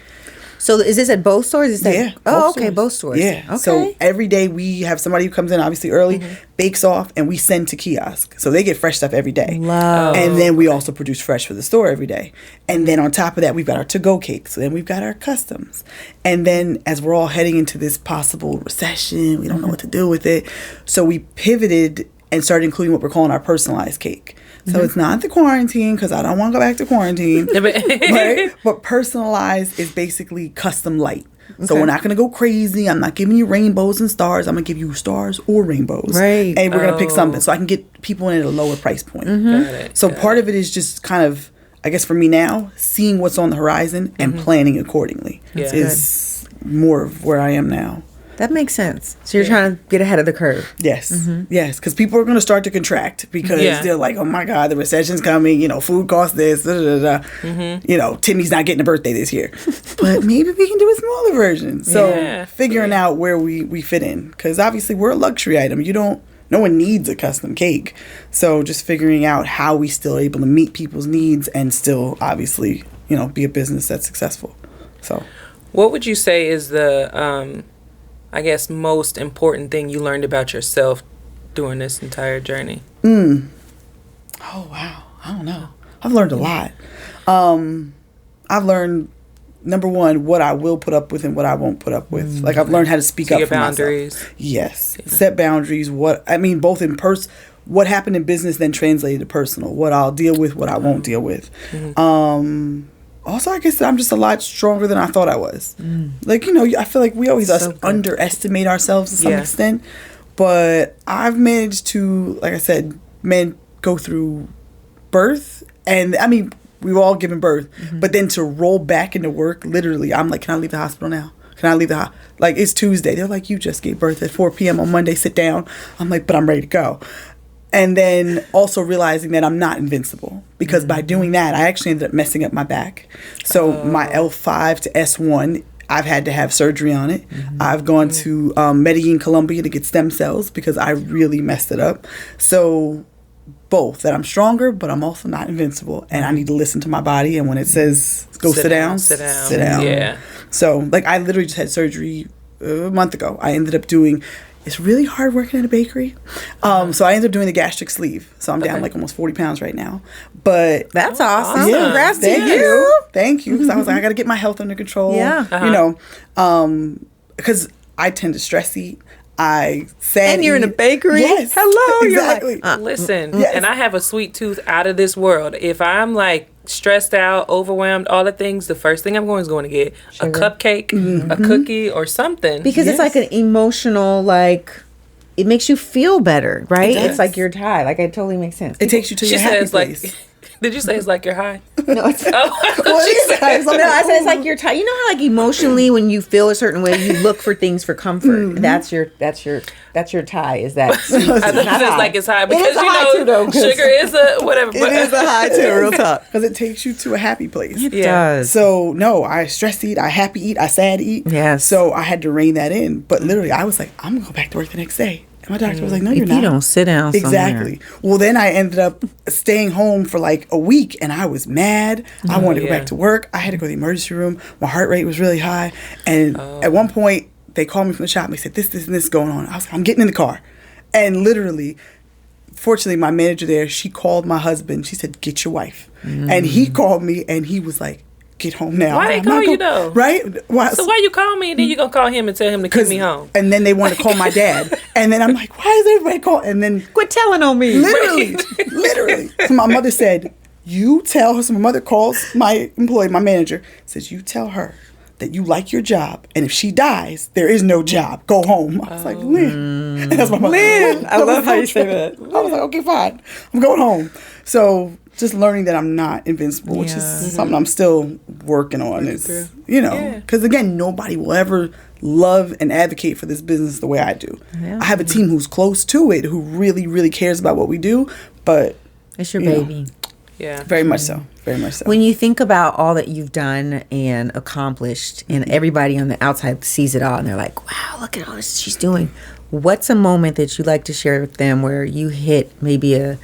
So is this at both stores? Is that, Yeah. oh, both okay, stores. both stores. Yeah. Okay. So every day we have somebody who comes in obviously early, bakes off, and we send to kiosk. So they get fresh stuff every day. Love. And then we also produce fresh for the store every day. And then on top of that, we've got our to-go cakes. Then we've got our customs. And then as we're all heading into this possible recession, we don't know what to do with it. So we pivoted and started including what we're calling our personalized cake. So it's not the quarantine, because I don't want to go back to quarantine. Right? But personalized is basically custom light. So we're not going to go crazy. I'm not giving you rainbows and stars. I'm going to give you stars or rainbows. Right. And we're going to pick something so I can get people in at a lower price point. So part of it is just kind of, I guess for me now, seeing what's on the horizon and planning accordingly is more of where I am now. That makes sense. So you're trying to get ahead of the curve. Yes. Yes. Because people are going to start to contract because they're like, oh my God, the recession's coming. You know, food costs this. You know, Timmy's not getting a birthday this year. But maybe we can do a smaller version. So figuring out where we fit in. Because obviously we're a luxury item. No one needs a custom cake. So just figuring out how we still are able to meet people's needs and still obviously, you know, be a business that's successful. So what would you say is the I guess most important thing you learned about yourself during this entire journey? Oh wow, I don't know. I've learned a lot. I've learned, number one, what I will put up with and what I won't put up with. Like I've learned how to speak up your for boundaries. myself. Yes, set boundaries. Both in what happened in business then translated to personal. What I'll deal with, what I won't deal with. Also, I guess I'm just a lot stronger than I thought I was. Like, you know, I feel like we always underestimate ourselves to some extent. But I've managed to, like I said, go through birth. And, I mean, we've all given birth. But then to roll back into work, literally, I'm like, can I leave the hospital now? Can I leave the hospital? Like, it's Tuesday. They're like, you just gave birth at 4 p.m. on Monday. Sit down. I'm like, but I'm ready to go. And then also realizing that I'm not invincible, because by doing that, I actually ended up messing up my back. So my L5 to S1, I've had to have surgery on it. I've gone to Medellin, Colombia to get stem cells because I really messed it up. So both, that I'm stronger, but I'm also not invincible. And I need to listen to my body. And when it says, go sit down. Yeah. So like I literally just had surgery a month ago. I ended up doing... It's really hard working at a bakery. So I ended up doing the gastric sleeve. So I'm down like almost 40 pounds right now. But that's awesome. Yeah, congrats to thank you. Thank you. Because I was like, I got to get my health under control. Yeah. You know, because I tend to stress eat. I sad And you're in a bakery? Yes. Hello. Exactly. You're like, Listen, Yes. and I have a sweet tooth out of this world. If I'm like stressed out, overwhelmed, all the things, the first thing I'm going to get a cupcake, a cookie, or something. because it's like an emotional, like, it makes you feel better, right? does. It's like your high. Like, it totally makes sense. It takes you to She your happy says like, place. did you say it's like you're high? No, it's Well, it is nice. No, I said it's like you're tired. You know how like emotionally when you feel a certain way, you look for things for comfort. That's your tie. Is that I think it's like it's high because is a high too, though, 'cause sugar is a whatever. It is a high too, real talk. Because it takes you to a happy place. It does. So no, I stress eat, I happy eat, I sad eat. Yes. So I had to rein that in. But literally, I was like, I'm gonna go back to work the next day. And my doctor was like, no, you're if not. you don't sit down Exactly. Well, then I ended up staying home for like a week, and I was mad. I wanted to go back to work. I had to go to the emergency room. My heart rate was really high. And at one point, they called me from the shop and they said, this, and this is going on. I was like, I'm getting in the car. And literally, fortunately, my manager there, she called my husband. She said, get your wife. And he called me, and he was like, get home now. Why they call you though? Right? So why you call me and then you gonna call him and tell him to keep me home? And then they want to call my dad. And then I'm like, why is everybody calling? And then quit telling on me. literally. So my mother said, you tell her. So my mother calls my employee, my manager, says, you tell her that you like your job, and if she dies, there is no job. Go home. I was like, Lynn. And that's my mother. Lynn. I love how you say that. I was like, okay, fine. I'm going home. So just learning that I'm not invincible, which is something I'm still working on. Is, you know, because again, nobody will ever love and advocate for this business the way I do. Yeah. I have a team who's close to it, who really, really cares about what we do, but it's your baby. Know, very much so. Very much so. When you think about all that you've done and accomplished, and everybody on the outside sees it all, and they're like, wow, look at all this she's doing. What's a moment that you like to share with them where you hit maybe a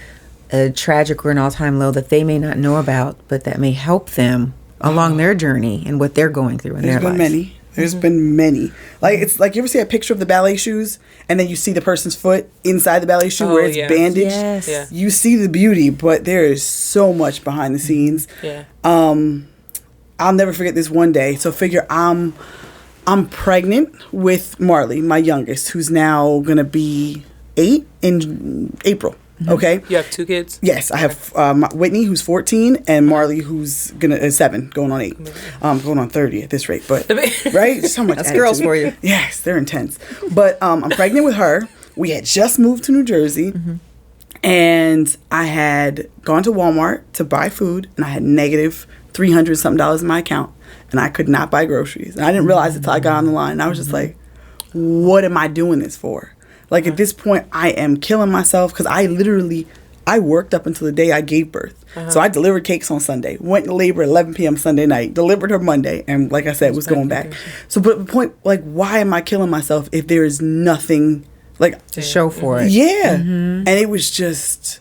tragic or an all-time low that they may not know about, but that may help them along their journey and what they're going through in their life. There's been many. Like, it's like, you ever see a picture of the ballet shoes and then you see the person's foot inside the ballet shoe where it's bandaged? Yes. Yeah. You see the beauty, but there is so much behind the scenes. Yeah. I'll never forget this one day. So figure I'm pregnant with Marley, my youngest, who's now going to be 8 in April. Okay. You have 2 kids? Yes, I have Whitney, who's 14, and Marley, who's 7, going on 8, going on 30 at this rate. But right, so much. That's girls for you. Yes, they're intense. But I'm pregnant with her. We had just moved to New Jersey, and I had gone to Walmart to buy food, and I had negative $300 something in my account, and I could not buy groceries. And I didn't realize it till I got on the line. And I was just like, "What am I doing this for?" Like, at this point, I am killing myself because I worked up until the day I gave birth. So I delivered cakes on Sunday, went to labor at 11 p.m. Sunday night, delivered her Monday, and like I said, was going back. So, but the point, like, why am I killing myself if there is nothing, like, to show for it? Yeah. And it was just,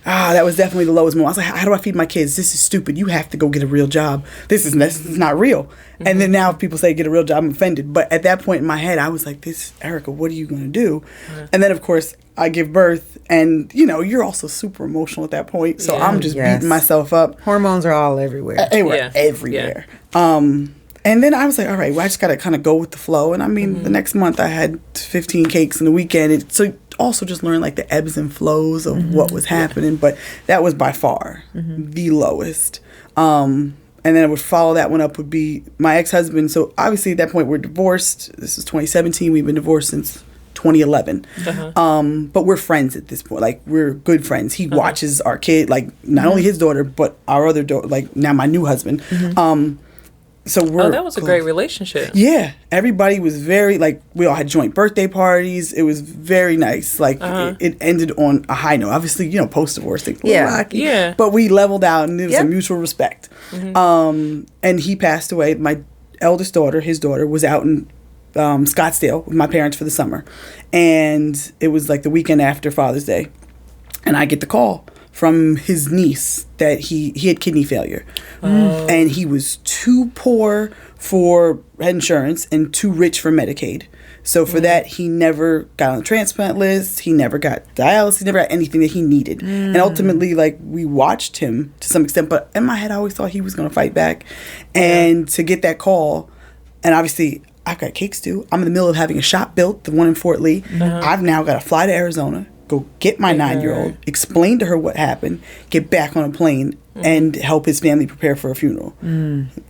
that was definitely the lowest moment. I was like, how do I feed my kids? This is stupid. You have to go get a real job. This is not real. And then now if people say get a real job, I'm offended. But at that point in my head, I was like, Erika, what are you going to do? And then, of course, I give birth. And, you're also super emotional at that point. So I'm just beating myself up. Hormones are all everywhere. Everywhere. And then I was like, all right, well, I just got to kind of go with the flow. And I mean, the next month I had 15 cakes in the weekend. So also just learn like the ebbs and flows of what was happening. But that was by far the lowest. And then I would follow that one up would be my ex-husband. So obviously at that point we're divorced. This is 2017. We've been divorced since 2011. But we're friends at this point. Like, we're good friends. He watches our kid, like not only his daughter, but our other daughter, like now my new husband. So that was a great relationship. Yeah. Everybody was very, like, we all had joint birthday parties. It was very nice. Like, it ended on a high note. Obviously, post-divorce things were rocky. Yeah. But we leveled out, and there was a mutual respect. And he passed away. My eldest daughter, his daughter, was out in Scottsdale with my parents for the summer. And it was, like, the weekend after Father's Day. And I get the call from his niece that he had kidney failure. And he was too poor for insurance and too rich for Medicaid. So for that, he never got on the transplant list. He never got dialysis. He never got anything that he needed. And ultimately, like, we watched him to some extent. But in my head, I always thought he was going to fight back. And to get that call, and obviously, I've got cakes too. I'm in the middle of having a shop built, the one in Fort Lee. I've now got to fly to Arizona, go get my 9-year-old, explain to her what happened, get back on a plane, and help his family prepare for a funeral.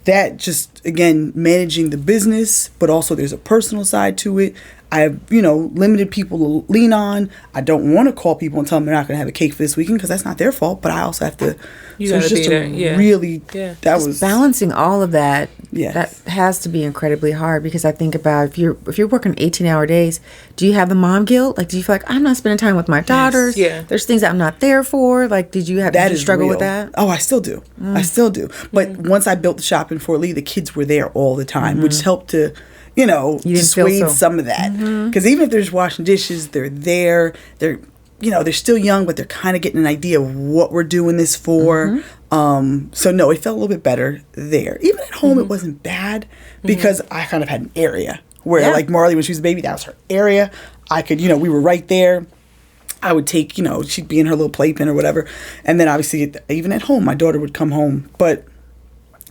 That just, again, managing the business, but also there's a personal side to it. I have, limited people to lean on. I don't want to call people and tell them they're not going to have a cake for this weekend because that's not their fault, but I also have to. So it's just that was balancing all of that. Yes. That has to be incredibly hard because I think about if you're working 18-hour days, do you have the mom guilt? Like, do you feel like I'm not spending time with my daughters? Yeah. There's things that I'm not there for. Like, did you struggle with that? Oh, I still do. I still do. But once I built the shop in Fort Lee, the kids were there all the time, which helped to, dissuade some of that. Because even if they're just washing dishes, they're there. They're still young, but they're kind of getting an idea of what we're doing this for. So no, it felt a little bit better there. Even at home, it wasn't bad because I kind of had an area where, like Marley, when she was a baby, that was her area. I could, we were right there. I would take, she'd be in her little playpen or whatever. And then obviously, even at home, my daughter would come home. But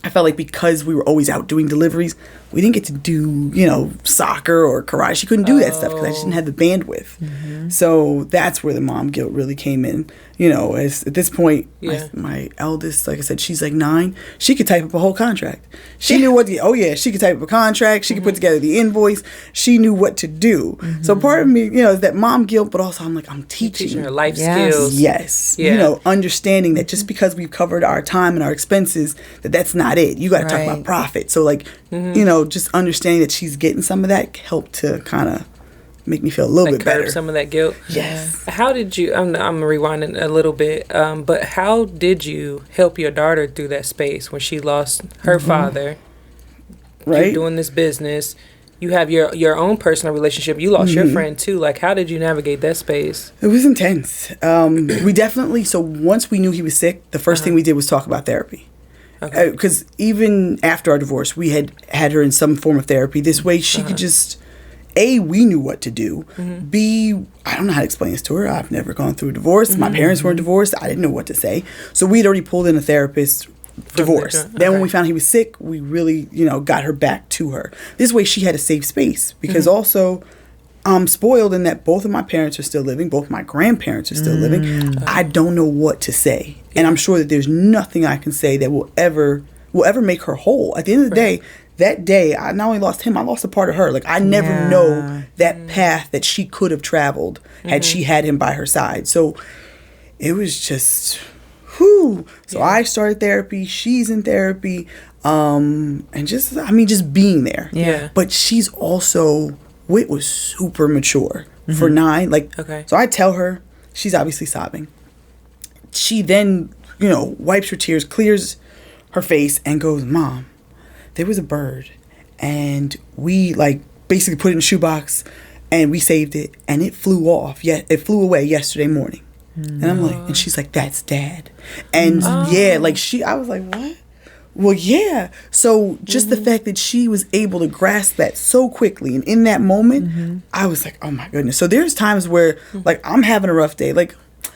I felt like because we were always out doing deliveries, we didn't get to do, soccer or karate. She couldn't do that stuff because I just didn't have the bandwidth. So that's where the mom guilt really came in. As at this point, my eldest, like I said, she's like 9. She could type up a whole contract. She knew what she could type up a contract. She could put together the invoice. She knew what to do. So part of me, is that mom guilt, but also I'm like, I'm teaching her life skills. Yes. Understanding that just because we've covered our time and our expenses, that's not it. You got to talk about profit. So like, just understanding that she's getting some of that helped to kind of make me feel a little bit better. Curb some of that guilt. Yes. How did you? I'm rewinding a little bit. But how did you help your daughter through that space when she lost her father? Right. You're doing this business. You have your own personal relationship. You lost your friend too. Like, how did you navigate that space? It was intense. We definitely. So once we knew he was sick, the first thing we did was talk about therapy. Okay. Because even after our divorce, we had her in some form of therapy. This way she could just, A, we knew what to do. B, I don't know how to explain this to her. I've never gone through a divorce. My parents weren't divorced. I didn't know what to say. So we'd already pulled in a therapist. Divorce. Then when we found he was sick, we really, got her back to her. This way she had a safe space because also I'm spoiled in that both of my parents are still living. Both my grandparents are still living. I don't know what to say. And I'm sure that there's nothing I can say that will ever make her whole. At the end of the day, that day, I not only lost him, I lost a part of her. Like, I never know that path that she could have traveled had she had him by her side. So it was just... So I started therapy. She's in therapy, and just being there. Yeah. But she's also, Whit was super mature for 9. So I tell her, she's obviously sobbing. She then, wipes her tears, clears her face, and goes, "Mom, there was a bird, and we basically put it in a shoebox, and we saved it, and it flew off. Yeah, it flew away yesterday morning." And I'm like, and she's like, "That's Dad." And I was like, "What?" Well, yeah. So just the fact that she was able to grasp that so quickly and in that moment, I was like, "Oh my goodness." So there's times where I'm having a rough day.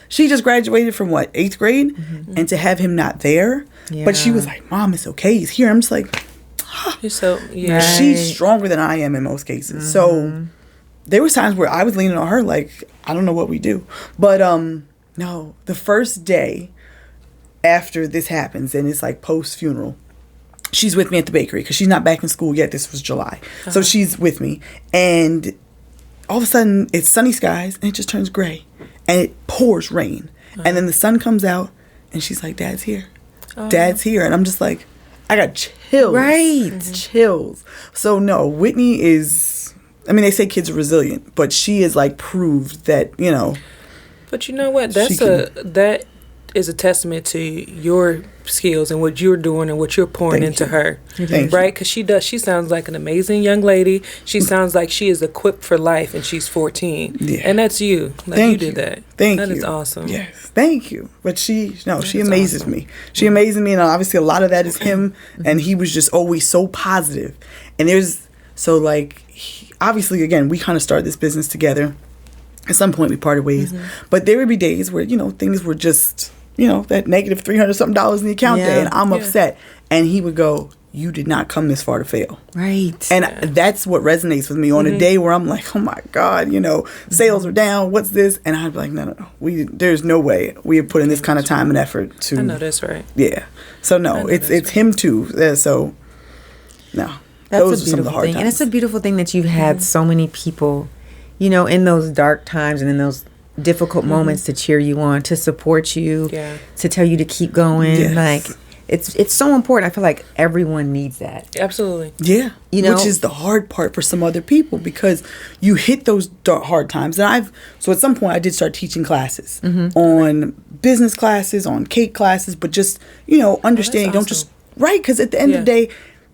She just graduated from 8th grade, and to have him not there, but she was like, "Mom, it's okay. He's here." I'm just like, she's stronger than I am in most cases. So there was times where I was leaning on her I don't know what we do. But no, the first day after this happens, and it's post-funeral, she's with me at the bakery because she's not back in school yet. This was July. So she's with me. And all of a sudden, it's sunny skies, and it just turns gray. And it pours rain. And then the sun comes out, and she's like, "Dad's here. Dad's here." And I'm just like, I got chills. Right. Chills. So no, Whitney is... they say kids are resilient, but she is proved that, But you know what? That is a testament to your skills and what you're doing and what you're pouring into her. Right? Because she sounds like an amazing young lady. She sounds like she is equipped for life and she's 14. Yeah. And that's you. You did that. That is awesome. Yes. Thank you. But she amazes me. She amazes me, and obviously a lot of that is him, and he was just always so positive. And obviously, again, we kind of started this business together. At some point, we parted ways. But there would be days where, things were just, that negative $300-something in the account day, and I'm upset. And he would go, "You did not come this far to fail." Right. And that's what resonates with me on a day where I'm like, "Oh, my God, sales are down. What's this?" And I'd be like, no. There's no way we have put in this kind of time and effort to... I know that's right. Yeah. So, no, it's him, too. So, no. That's a beautiful thing. And it's a beautiful thing that you've had so many people... in those dark times and in those difficult moments to cheer you on, to support you, to tell you to keep going. Yes. It's so important. I feel like everyone needs that. Absolutely. Yeah. Which is the hard part for some other people, because you hit those hard times. And so at some point I did start teaching classes on business classes, on cake classes, but just, understanding, don't just, right. Because at the end of the day,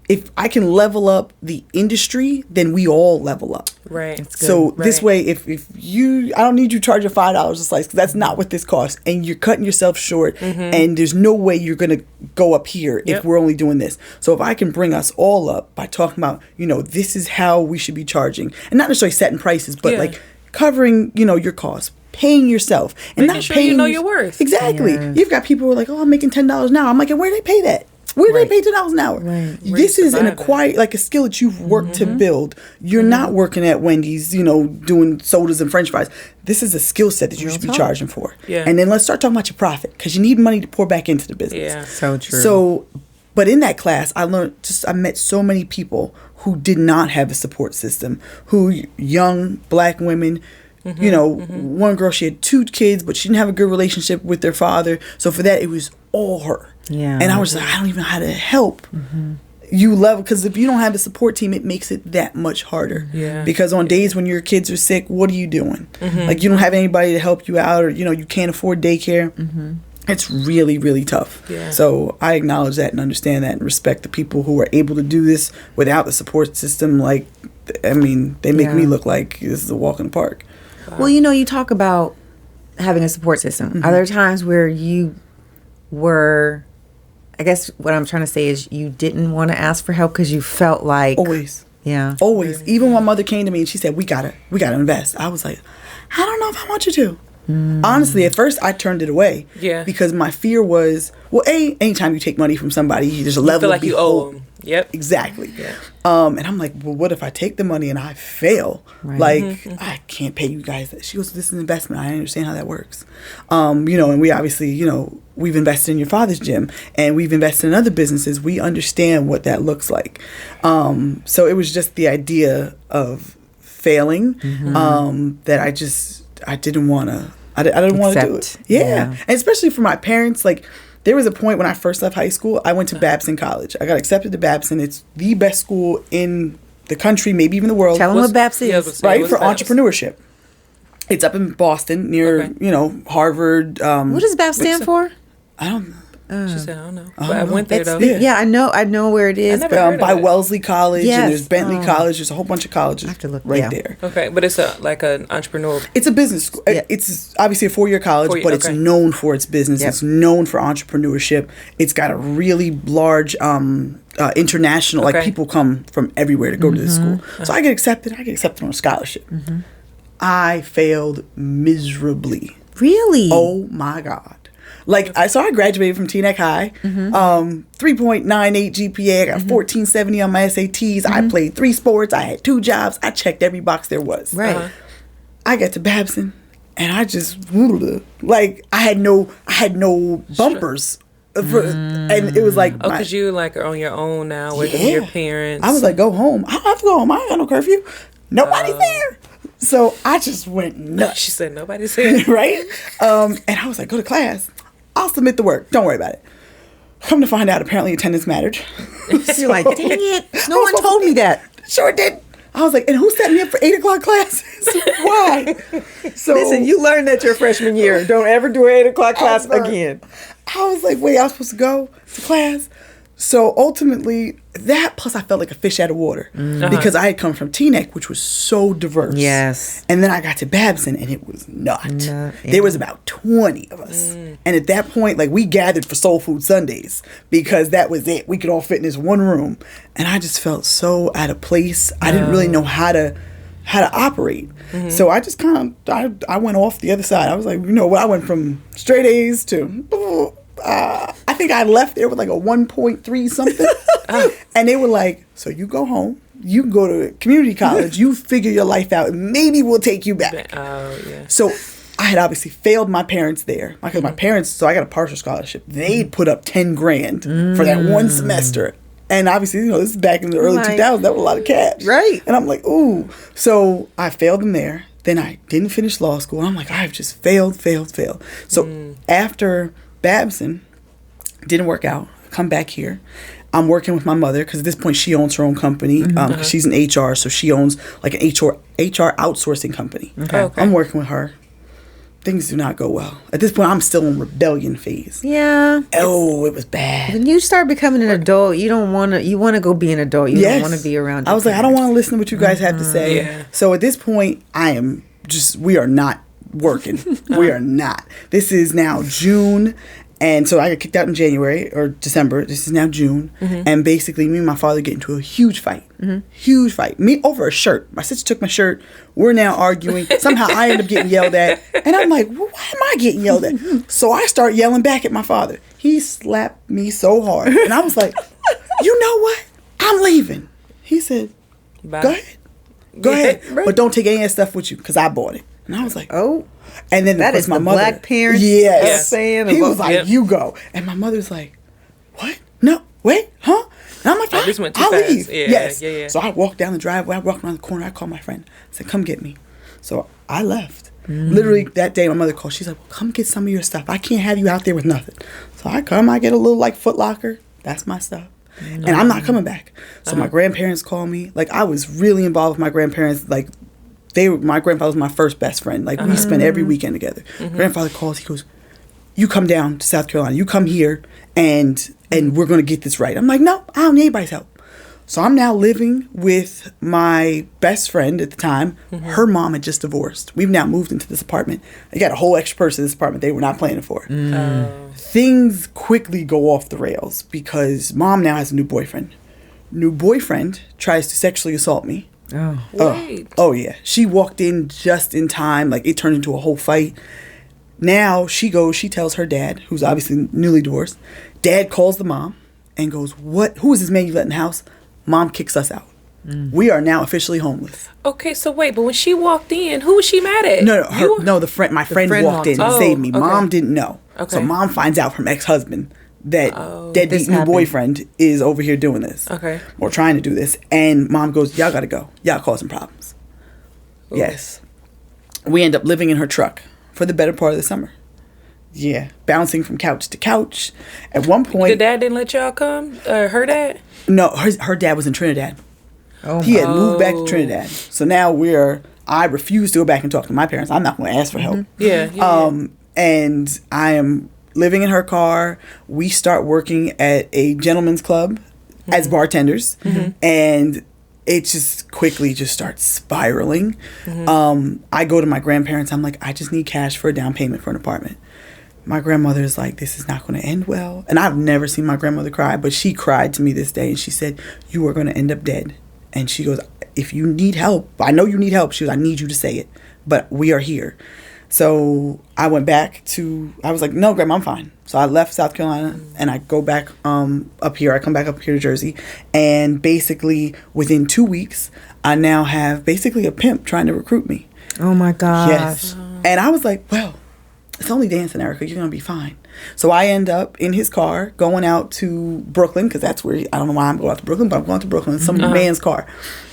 if I can level up the industry, then we all level up. Right. So this way, if I don't need you charging $5 a slice, because that's not what this costs, and you're cutting yourself short, and there's no way you're going to go up here if we're only doing this. So if I can bring us all up by talking about, this is how we should be charging, and not necessarily setting prices, but covering, your costs, paying yourself, and making not sure paying. You know your worth. Exactly. Yes. You've got people who are like, "Oh, I'm making $10 an hour." I'm like, and where do they pay that? Where do they pay $10 an hour? Right. This is an acquired, a skill that you've worked to build. You're not working at Wendy's, doing sodas and French fries. This is a skill set that you should be charging for. Yeah. And then let's start talking about your profit, because you need money to pour back into the business. Yeah. So true. So, but in that class, I met so many people who did not have a support system, young Black women. One girl, she had 2 kids, but she didn't have a good relationship with their father. So for that, it was all her. Yeah. And I was like, I don't even know how to help you level, because if you don't have a support team, it makes it that much harder. Yeah. Because on days when your kids are sick, what are you doing? You don't have anybody to help you out, or you can't afford daycare. It's really, really tough. Yeah. So I acknowledge that and understand that and respect the people who are able to do this without the support system. They make me look like this is a walk in the park. Wow. Well, you talk about having a support system. Are there times where you were I guess what I'm trying to say is you didn't want to ask for help because you felt like Always. Yeah. Always. Even when mother came to me and she said, we gotta invest. I was like, I don't know if I want you to. Honestly, at first I turned it away. Yeah. Because my fear was, well, anytime you take money from somebody, there's a level feel like of you owe them. Yep. Exactly. Yeah. And I'm like, well, what if I take the money and I fail? Right. Like, I can't pay you guys. She goes, this is an investment. I understand how that works. And we obviously, we've invested in your father's gym and we've invested in other businesses. We understand what that looks like. So it was just the idea of failing that I didn't want to. I didn't want to do it. Yeah. And especially for my parents, like, there was a point when I first left high school, I went to Babson College. I got accepted to Babson. It's the best school in the country, maybe even the world. Tell them what Babson is. Right, for entrepreneurship. It's up in Boston near, Harvard. What does BAP stand for? I don't know. She said, I don't know. But I went there, though. Yeah, I know where it is. never heard By of it. Wellesley College, Yes. and there's Bentley College. There's a whole bunch of colleges I have to look, right yeah. there. Okay, but it's like an entrepreneur. It's a business school. Yeah. It's obviously a 4-year college, but it's okay. known for its business. Yep. It's known for entrepreneurship. It's got a really large international, like people come from everywhere to go to this school. So I get accepted. I get accepted on a scholarship. I failed miserably. Really? Oh my God. Like, I graduated from Teaneck High, 3.98 GPA. I got 1470 on my SATs. I played 3 sports. I had 2 jobs. I checked every box there was. Right. I got to Babson, and I just, like, I had no bumpers. And it was like, Because you like are on your own now with your parents. I was like, go home. I don't have to go home. I ain't got no curfew. Nobody's there. So I just went nuts. She said, nobody's here. Right? And I was like, go to class. I'll submit the work. Don't worry about it. Come to find out, apparently attendance mattered. You're like, dang it. No one told me that. Sure did. I was like, and who set me up for 8 o'clock classes? Why? So Listen, you learned that your freshman year. Don't ever do an 8 o'clock class again. I was like, wait, I was supposed to go to class? So ultimately, that plus I felt like a fish out of water because I had come from Teaneck, which was so diverse. Yes. And then I got to Babson, and it was not. No, yeah. There was about 20 of us. And at that point, like, we gathered for Soul Food Sundays because that was it. We could all fit in this one room. And I just felt so out of place. I didn't really know how to operate. So I just kind of, I went off the other side. I was like, I went from straight A's to... I think I left there with like a 1.3 something. And they were like, so you go home, you go to community college, you figure your life out, and maybe we'll take you back. Yeah. So I had obviously failed my parents there. Because my parents, so I got a partial scholarship. They put up 10 grand for that one semester. And obviously, this is back in the early 2000s. That was a lot of cash. Right. And I'm like, ooh. So I failed them there. Then I didn't finish law school. I'm like, I've just failed. So after Babson, didn't work out. Come back here. I'm working with my mother because at this point she owns her own company. She's in HR, so she owns like an HR outsourcing company. Okay. I'm working with her. Things do not go well. At this point, I'm still in rebellion phase. Yeah. Oh, it was bad. When you start becoming an adult, you want to go be an adult. You don't want to be around I was like, I don't want to listen to what you guys have to say. Yeah. So at this point, we are not working. We are not. This is now June. And so I got kicked out in January or December. This is now June. And basically, me and my father get into a huge fight. Huge fight. Me over a shirt. My sister took my shirt. We're now arguing. Somehow I end up getting yelled at. And I'm like, well, why am I getting yelled at? So I start yelling back at my father. He slapped me so hard. And I was like, you know what? I'm leaving. He said, Bye. Go ahead. Right. But don't take any of that stuff with you because I bought it. And I was like, Oh. and then That is my the mother, black parents yes. saying He about- was like, Yep. you go. And my mother's like, what? No, wait, huh? And I'm like, Oh, this went too I'll fast. leave. Yeah, Yes. yeah. So I walked down the driveway. I walked around the corner. I called my friend. I said, come get me. So I left. Literally that day, my mother called. She's like, well, come get some of your stuff. I can't have you out there with nothing. So I come. I get a little like Foot Locker. That's my stuff. And I'm not coming back. So my grandparents call me. Like, I was really involved with my grandparents. Like, my grandfather was my first best friend. Like, we spent every weekend together. Grandfather calls. He goes, you come down to South Carolina. You come here, and we're going to get this right. I'm like, no, I don't need anybody's help. So I'm now living with my best friend at the time. Her mom had just divorced. We've now moved into this apartment. I got a whole extra person in this apartment they were not planning for. Things quickly go off the rails because mom now has a new boyfriend. New boyfriend tries to sexually assault me. Oh yeah. She walked in just in time. Like, it turned into a whole fight. Now she tells her dad, who's obviously newly divorced. Dad calls the mom and goes, who is this man you let in the house? Mom kicks us out. We are now officially homeless. Okay, so wait, but when she walked in, who was she mad at? My friend walked in and saved me. Okay. Mom didn't know. Okay. So mom finds out from ex-husband that deadbeat new boyfriend is over here doing this. Okay. Or trying to do this. And mom goes, y'all gotta go. Y'all causing problems. Ooh. Yes. We end up living in her truck for the better part of the summer. Yeah. Bouncing from couch to couch. At one point... The dad didn't let y'all come? Her dad? No, her dad was in Trinidad. He had moved back to Trinidad. So now I refuse to go back and talk to my parents. I'm not going to ask for help. Yeah. And I am living in her car. We start working at a gentleman's club as bartenders. And it just quickly just starts spiraling. I go to my grandparents. I'm like, I just need cash for a down payment for an apartment. My grandmother is like, this is not going to end well. And I've never seen my grandmother cry, but she cried to me this day. And she said, you are going to end up dead. And she goes, if you need help, I know you need help. She goes, I need you to say it. But we are here. So I went back I was like, no, Grandma, I'm fine. So I left South Carolina and I go back up here. I come back up here to Jersey. And basically within 2 weeks, I now have basically a pimp trying to recruit me. Oh, my gosh. Yes. And I was like, well, it's only dancing, Erika. You're going to be fine. So I end up in his car going out to Brooklyn because that's where, I don't know why I'm going out to Brooklyn, but I'm going to Brooklyn in some man's car.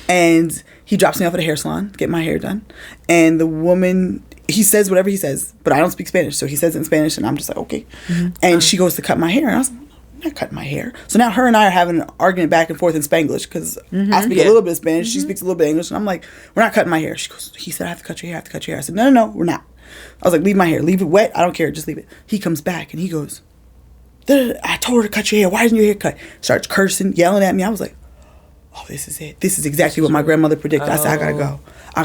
And he drops me off at a hair salon to get my hair done. And the woman, he says whatever he says, but I don't speak Spanish. So he says it in Spanish and I'm just like, okay. And she goes to cut my hair. And I was like, I'm not cutting my hair. So now her and I are having an argument back and forth in Spanglish because I speak a little bit of Spanish. She speaks a little bit of English. And I'm like, we're not cutting my hair. She goes, he said, I have to cut your hair. I have to cut your hair. I said, no, we're not. I was like, leave my hair. Leave it wet. I don't care. Just leave it. He comes back and he goes, I told her to cut your hair. Why isn't your hair cut? Starts cursing, yelling at me. I was like, oh, this is it. This is exactly what my grandmother predicted. I said, I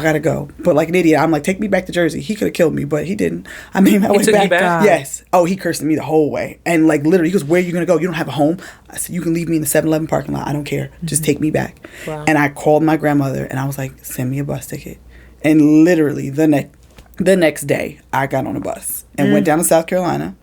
gotta go. But like an idiot, I'm like, take me back to Jersey. He could have killed me, but he didn't. I made my way back. Yes. Oh, he cursed me the whole way. And like literally, he goes, where are you gonna go? You don't have a home? I said, you can leave me in the 7-Eleven parking lot. I don't care. Just take me back. Wow. And I called my grandmother and I was like, send me a bus ticket. And literally the next day, I got on a bus and went down to South Carolina.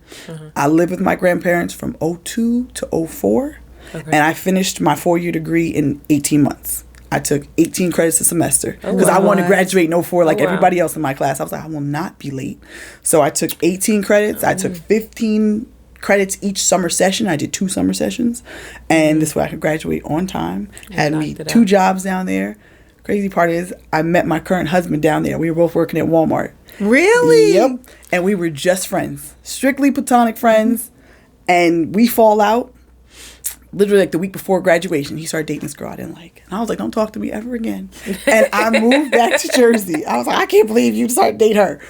I lived with my grandparents from 2002 to 2004. And I finished my 4-year degree in 18 months. I took 18 credits a semester because I wanted to graduate in 2004 like everybody else in my class. I was like, I will not be late. So I took 18 credits. I took 15 credits each summer session. I did 2 summer sessions. And this way I could graduate on time. Had me 2 jobs down there. Crazy part is I met my current husband down there. We were both working at Walmart. Really? Yep. And we were just friends. Strictly platonic friends. And we fall out. Literally like the week before graduation, he started dating this girl I didn't like. And I was like, don't talk to me ever again. And I moved back to Jersey. I was like, I can't believe you decided to date her.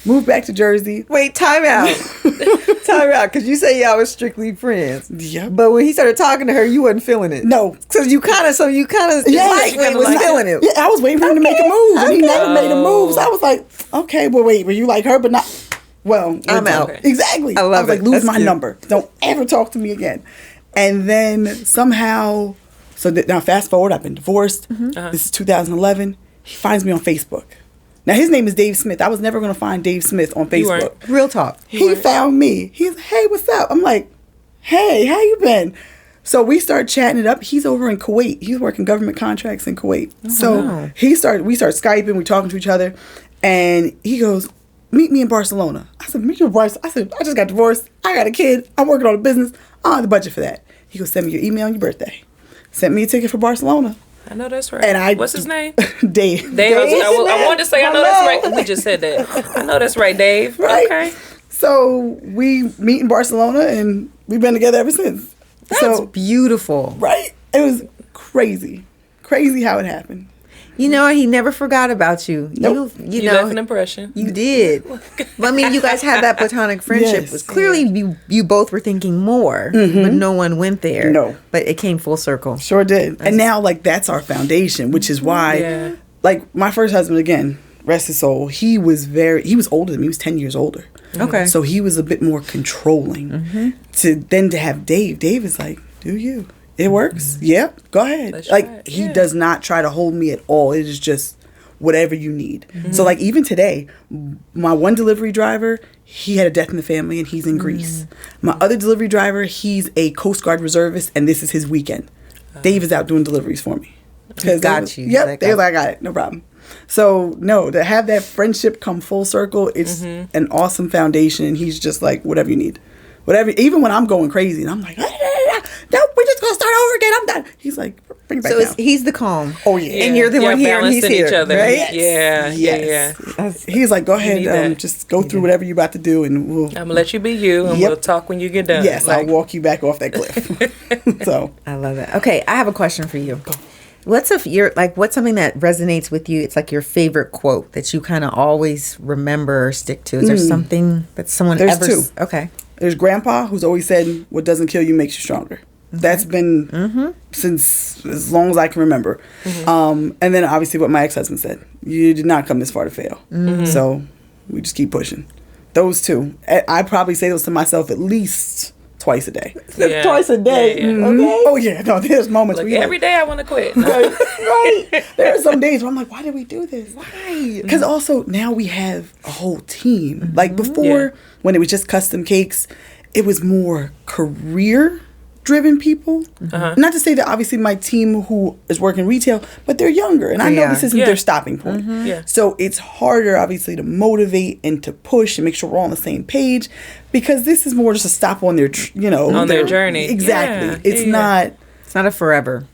Moved back to Jersey. Wait, time out. Time out. Because you say y'all was strictly friends. Yeah. But when he started talking to her, you wasn't feeling it. No. Because you kind of was feeling it. Yeah, I was waiting for him to make a move. And he never made a move. So I was like, okay, well, wait, were you like her, but not... Well, I'm out. Exactly. I love it. Like, lose my number. Don't ever talk to me again. And then somehow, now fast forward, I've been divorced. This is 2011. He finds me on Facebook. Now his name is Dave Smith. I was never going to find Dave Smith on Facebook. Real talk. He found me. He's like, hey, what's up? I'm like, hey, how you been? So we start chatting it up. He's over in Kuwait. He's working government contracts in Kuwait. So we start Skyping. We talking to each other. And he goes, meet me in Barcelona. I said, meet you in Barcelona? I said, I just got divorced. I got a kid. I'm working on a business. I don't have the budget for that. He goes, send me your email on your birthday. Sent me a ticket for Barcelona. I know that's right. And what's his name? Dave. Dave. I wanted to say I know that's right. We just said that. I know that's right, Dave. Right. Okay. So we meet in Barcelona and we've been together ever since. That's beautiful. Right? It was crazy. Crazy how it happened. You know, he never forgot about you. Nope. You You know, left an impression. you did. But I mean, you guys had that platonic friendship. Yes. Was clearly you both were thinking more, but no one went there. No. But it came full circle. Sure did. And now, like, that's our foundation, which is why, like, my first husband, again, rest his soul, he was older than me. He was 10 years older. Okay. So he was a bit more controlling. To have Dave is like, do you? It works. Yep. Go ahead. Let's like, try it. he does not try to hold me at all. It is just whatever you need. So, like, even today, my one delivery driver, he had a death in the family and he's in Greece. My other delivery driver, he's a Coast Guard reservist and this is his weekend. Dave is out doing deliveries for me. Got you. Yep. Like, They was like, I got it. No problem. So, no, to have that friendship come full circle, it's an awesome foundation. And he's just like, whatever you need. Whatever. Even when I'm going crazy and I'm like, no, we're just going to start over again. I'm done. He's like, bring it back down. He's the calm. Oh, yeah. And you're the one here and he's balancing here. each other. Right? Yeah. He's like, go need ahead, that. just go through whatever you're about to do, and we'll. I'm gonna let you be you, and Yep. we'll talk when you get done. Yes, I'll walk you back off that cliff. So I love that. Okay, I have a question for you. What's something that resonates with you? It's like your favorite quote that you kind of always remember or stick to. Is there something that someone There's ever? two. Okay. there's Grandpa, who's always said, "What doesn't kill you makes you stronger." That's been since as long as I can remember. And then obviously what my ex-husband said, you did not come this far to fail. So we just keep pushing. Those two. I probably say those to myself at least twice a day. Yeah. Twice a day. Yeah, yeah. Okay. Oh yeah, no, there's moments Like where you're every day I want to quit. right. There are some days where I'm like, why did we do this? Why? Because also now we have a whole team. Like before, when it was just custom cakes, it was more career driven people. Not to say that obviously my team who is working retail, but they're younger, and I know this isn't their stopping point. Yeah. So it's harder, obviously, to motivate and to push and make sure we're all on the same page, because this is more just a stop on their, On their journey. Exactly. Yeah. It's not. It's not a forever.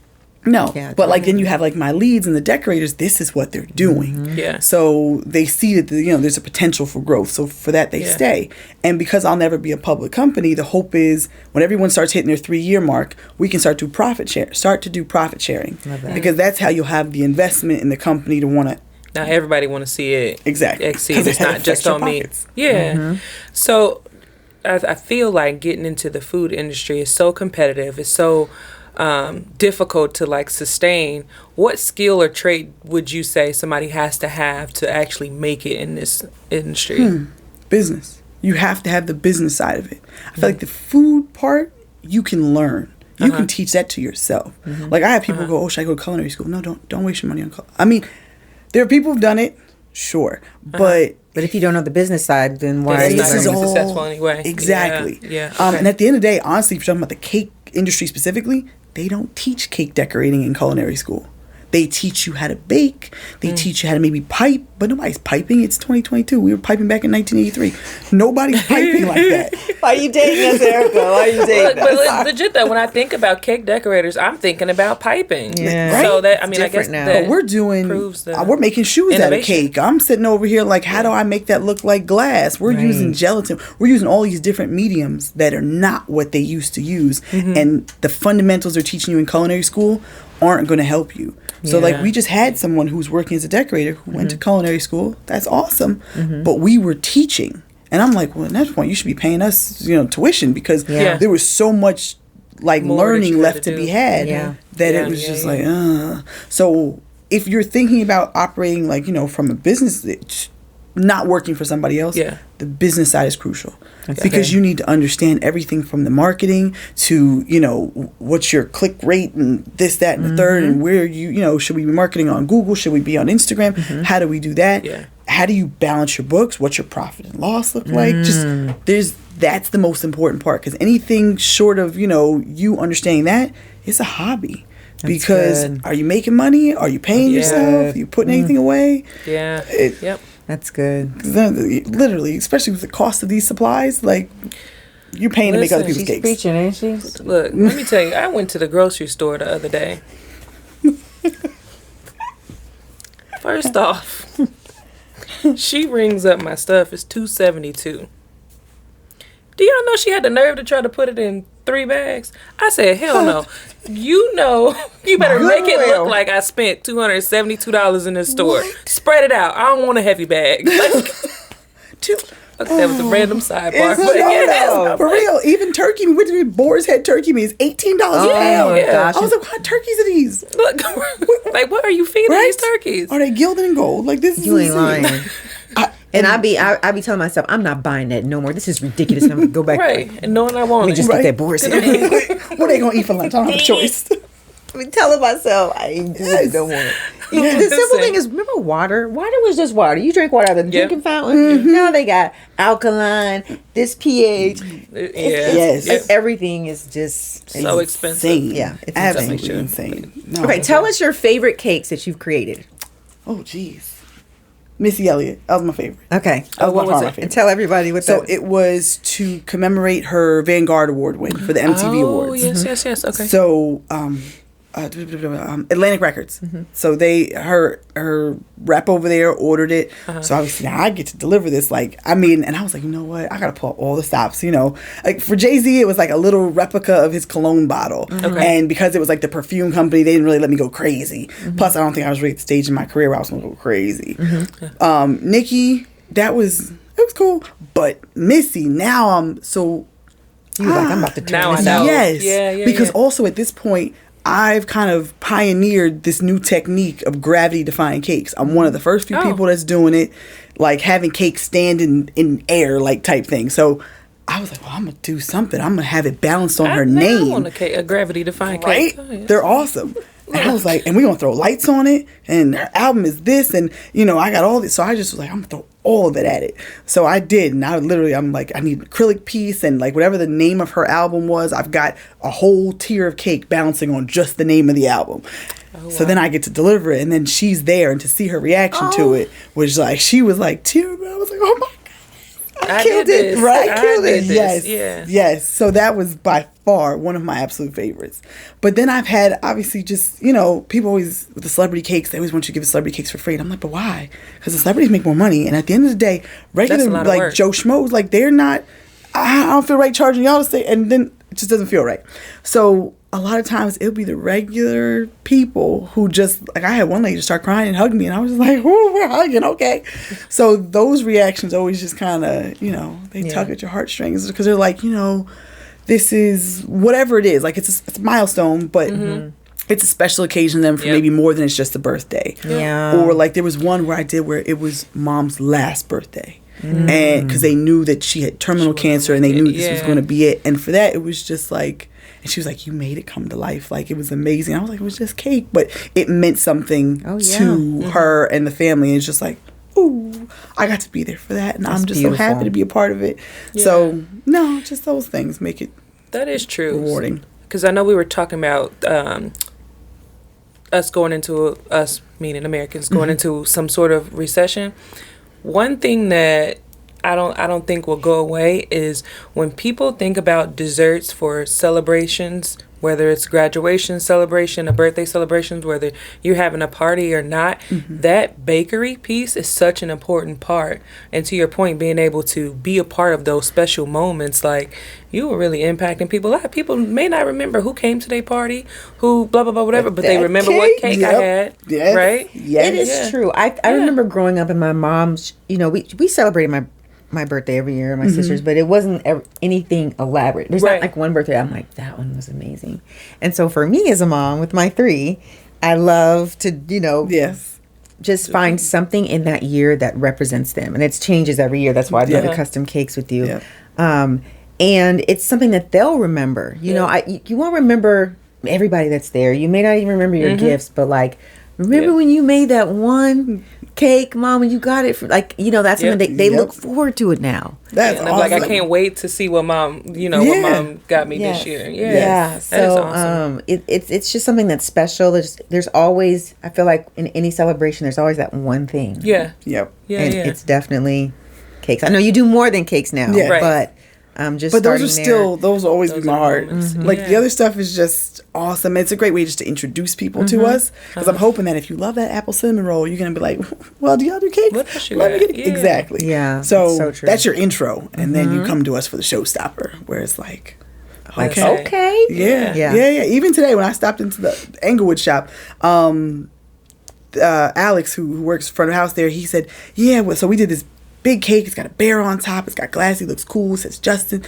No, Yeah, but like then you have like my leads and the decorators. This is what they're doing. Yeah. So they see that there's a potential for growth. So for that they stay. And because I'll never be a public company, the hope is when everyone starts hitting their 3-year mark, we can start to do profit sharing. Because that's how you'll have the investment in the company to want to. Now everybody want to see it Exactly. exceed. It's not just on me. Pockets. Yeah. So I feel like getting into the food industry is so competitive. It's so difficult to like sustain. What skill or trait would you say somebody has to have to actually make it in this industry? Business. You have to have the business side of it. I feel like the food part you can learn. You can teach that to yourself. Like I have people go, "Oh, should I go to culinary school?" No, don't waste your money on. I mean, there are people who've done it, sure, but if you don't know the business side, then why? It's are not you is gonna be all successful anyway. Exactly. Yeah. And at the end of the day, honestly, if you're talking about the cake industry specifically, they don't teach cake decorating in culinary school. They teach you how to bake. They teach you how to maybe pipe, but nobody's piping. It's 2022. We were piping back in 1983. Nobody's piping like that. Why are you dating us, Erica? Why are you dating But legit though, when I think about cake decorators, I'm thinking about piping. Yeah. Right? So that I guess different now. that But we're doing, proves the we're making shoes out of innovation. cake. I'm sitting over here like, how do I make that look like glass? We're using gelatin. We're using all these different mediums that are not what they used to use. And the fundamentals they're teaching you in culinary school aren't going to help you. So like we just had someone who's working as a decorator who went to culinary school. That's awesome. But we were teaching. And I'm like, well, at that point, you should be paying us, tuition, because there was so much like More that learning you had left to to do. be had that it was just like, So if you're thinking about operating like, from a business, not working for somebody else, the business side is crucial. Because you need to understand everything from the marketing to, what's your click rate and this, that, and the third, and where should we be marketing on Google? Should we be on Instagram? How do we do that? Yeah. How do you balance your books? What's your profit and loss look like? That's the most important part, because anything short of, you understanding that, it's a hobby. Because are you making money? Are you paying yourself? Are you putting anything away? Yeah. Yep. That's good. Literally, especially with the cost of these supplies, like you're paying to make other people's She's cakes. preaching, ain't she? Look, let me tell you, I went to the grocery store the other day. First off, she rings up my stuff. It's $2.72. Do y'all know she had the nerve to try to put it in 3 bags. I said, hell no. You know, you better make it look like I spent $272 in this store. What? Spread it out. I don't want a heavy bag. That was a random sidebar. For real. Even turkey, we went to Boar's Head Turkey Meat. It's $18 a pound. Gosh. I was like, what turkeys are these? Look, like, what are you feeding these turkeys? Are they gilded in gold? Like, this is You ain't insane. lying. And I be telling myself, I'm not buying that no more. This is ridiculous. And I'm gonna go back. Right. And knowing I want Let me it. just get that Boar's Head. What are they gonna eat for lunch? I don't have a choice. I be telling myself, I don't want it. The simple thing is, remember water? Water was just water. You drink water out of the drinking fountain. Mm-hmm. Now they got alkaline, this pH. Yes. Everything is just so expensive. Insane. Yeah, it's absolutely insane. No, okay, tell us your favorite cakes that you've created. Oh, jeez. Missy Elliot. That was my favorite. Okay. What was it? And tell everybody what that was. So it was to commemorate her Vanguard Award win for the MTV Awards. Yes. Okay. So, Atlantic Records. Mm-hmm. So her rep over there ordered it. So obviously now I get to deliver this. And I was like, you know what? I gotta pull up all the stops. Like for Jay-Z, it was like a little replica of his cologne bottle. Okay. And because it was like the perfume company, they didn't really let me go crazy. Mm-hmm. Plus, I don't think I was really at the stage in my career where I was gonna go crazy. Mm-hmm. Nicki, it was cool. But Missy, now I'm so. You were like, I'm about to turn now this I know. out. Yes. Yeah. Because also at this point, I've kind of pioneered this new technique of gravity-defying cakes. I'm one of the first few people that's doing it, like having cakes stand in air, like type thing. So I was like, well, I'm going to do something. I'm going to have it balanced on her name. I want a gravity-defying cake. Right? Oh, yeah. They're awesome. And I was like, and we're going to throw lights on it. And her album is this. And, I got all this. So I just was like, I'm going to throw all of it at it. So I did. And I'm like, I need an acrylic piece. And like whatever the name of her album was, I've got a whole tier of cake bouncing on just the name of the album. Oh, wow. So then I get to deliver it. And then she's there. And to see her reaction to it was like, she was like, tearing. I was like, oh my God. I killed it, right? I killed it. Yes. So that was by far one of my absolute favorites. But then I've had, obviously, just, people always, with the celebrity cakes, they always want you to give the celebrity cakes for free. And I'm like, but why? Because the celebrities make more money. And at the end of the day, regular, like, Joe Schmoes, like, they're not, I don't feel right charging y'all to stay. And then it just doesn't feel right. So a lot of times it'll be the regular people who just, like, I had one lady just start crying and hug me, and I was just like, "Ooh, we're hugging, okay." So those reactions always just kind of, they tug at your heartstrings, because they're like, this is whatever it is, like it's a milestone, but it's a special occasion to them for maybe more than it's just a birthday. Yeah. Or like there was one where I did where it was mom's last birthday. And because they knew that she had terminal cancer, and they knew this was going to be it. And for that, it was just like, and she was like, you made it come to life. Like, it was amazing. I was like, it was just cake. But it meant something to her and the family. And it's just like, ooh, I got to be there for that. And I'm just so happy to be a part of it. Yeah. So, no, just those things make it that is true. Rewarding. Because I know we were talking about us meaning Americans, going into some sort of recession. One thing that I don't think will go away is when people think about desserts for celebrations, whether it's graduation celebration, a birthday celebrations, whether you're having a party or not, that bakery piece is such an important part. And to your point, being able to be a part of those special moments, like, you were really impacting people. A lot of people may not remember who came to their party, who blah, blah, blah, whatever, but they remember what cake I had, right? Yes. It is true. I remember growing up, and my mom's, we celebrated my birthday every year, my sister's, but it wasn't anything elaborate. There's not like one birthday I'm like, that one was amazing. And so for me as a mom with my 3, I love to, just find something in that year that represents them. And it changes every year. That's why I do the custom cakes with you. Yeah. And it's something that they'll remember. You won't remember everybody that's there. You may not even remember your gifts, but like, remember when you made that one cake, Mom, and you got it for, like, that's something they look forward to it now. That's awesome. Like, I can't wait to see what Mom, what Mom got me this year. Yeah. So awesome. It's just something that's special. There's always, I feel like in any celebration, there's always that one thing. Yep. And it's definitely cakes. I know you do more than cakes now, but but those are still, those will always be my heart. Like the other stuff is just awesome. It's a great way just to introduce people to us, because I'm hoping that if you love that apple cinnamon roll, you're gonna be like, well, do y'all do cakes? Let me get it. Exactly. Yeah. So true. That's your intro, and then you come to us for the showstopper, where it's like, Like, Okay. okay. Yeah. Even today when I stopped into the Englewood shop, Alex, who works front of house there, he said, so we did this big cake. It's got a bear on top. It's got glass. It looks cool. It says Justin.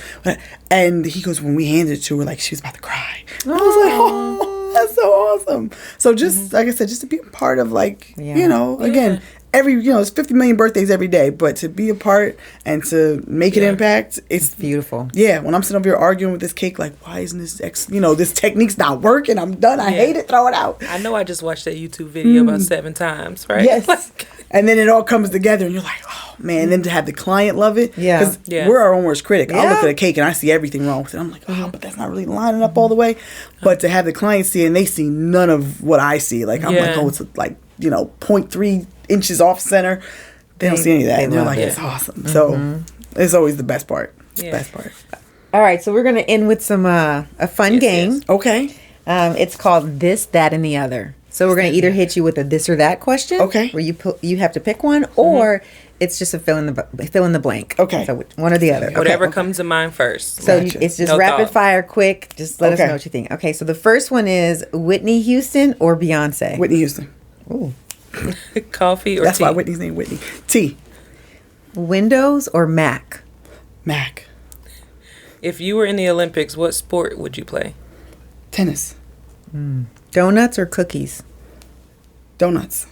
And he goes, when we handed it to her, like, she was about to cry. I was like, oh, that's so awesome. So just, like I said, just to be a part of, like, again, it's 50 million birthdays every day, but to be a part and to make an impact, it's beautiful. Yeah. When I'm sitting over here arguing with this cake, like, why isn't this, this technique's not working? I'm done. I hate it. Throw it out. I know I just watched that YouTube video about 7 times, right? Yes. And then it all comes together and you're like, oh, man. And then to have the client love it. Yeah. Because we're our own worst critic. I'll look at a cake and I see everything wrong with it. I'm like, but that's not really lining up all the way. But to have the client see it and they see none of what I see. Like, I'm like, oh, it's like, 0.3 inches off center. They don't see any of that. And they're like, it's awesome. So it's always the best part. It's the best part. All right. So we're going to end with some a fun game. Yes. Okay. It's called This, That, and the Other. So we're going to either hit you with a this or that question. Okay. Where you have to pick one, or it's just a fill in the blank. Okay. So one or the other. Whatever comes to mind first. So it's just rapid fire, quick. Just let us know what you think. Okay. So the first one is Whitney Houston or Beyonce? Whitney Houston. Ooh. Coffee or That's tea? why Whitney's named Whitney. Tea. Windows or Mac? Mac. If you were in the Olympics, what sport would you play? Tennis. Donuts or cookies? Donuts.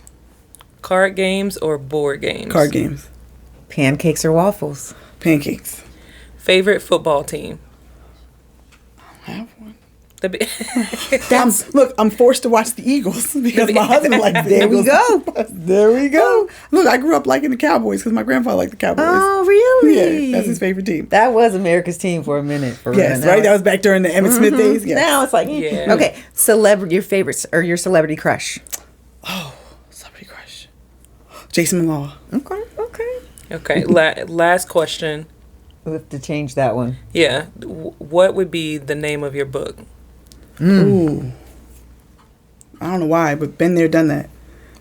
Card games or board games? Card games. Pancakes or waffles? Pancakes. Favorite football team? I don't have one. I'm forced to watch the Eagles because my husband likes the Eagles. There we go. Look, I grew up liking the Cowboys because my grandfather liked the Cowboys. Oh, really? Yeah, that's his favorite team. That was America's team for a minute. Yes, right? That was back during the Emmitt Smith days. Yes. Now it's like, okay, your favorites or your celebrity crush? Oh, celebrity crush. Jason Momoa. Okay, last question. We'll have to change that one. Yeah. What would be the name of your book? Ooh. I don't know why, but been there, done that.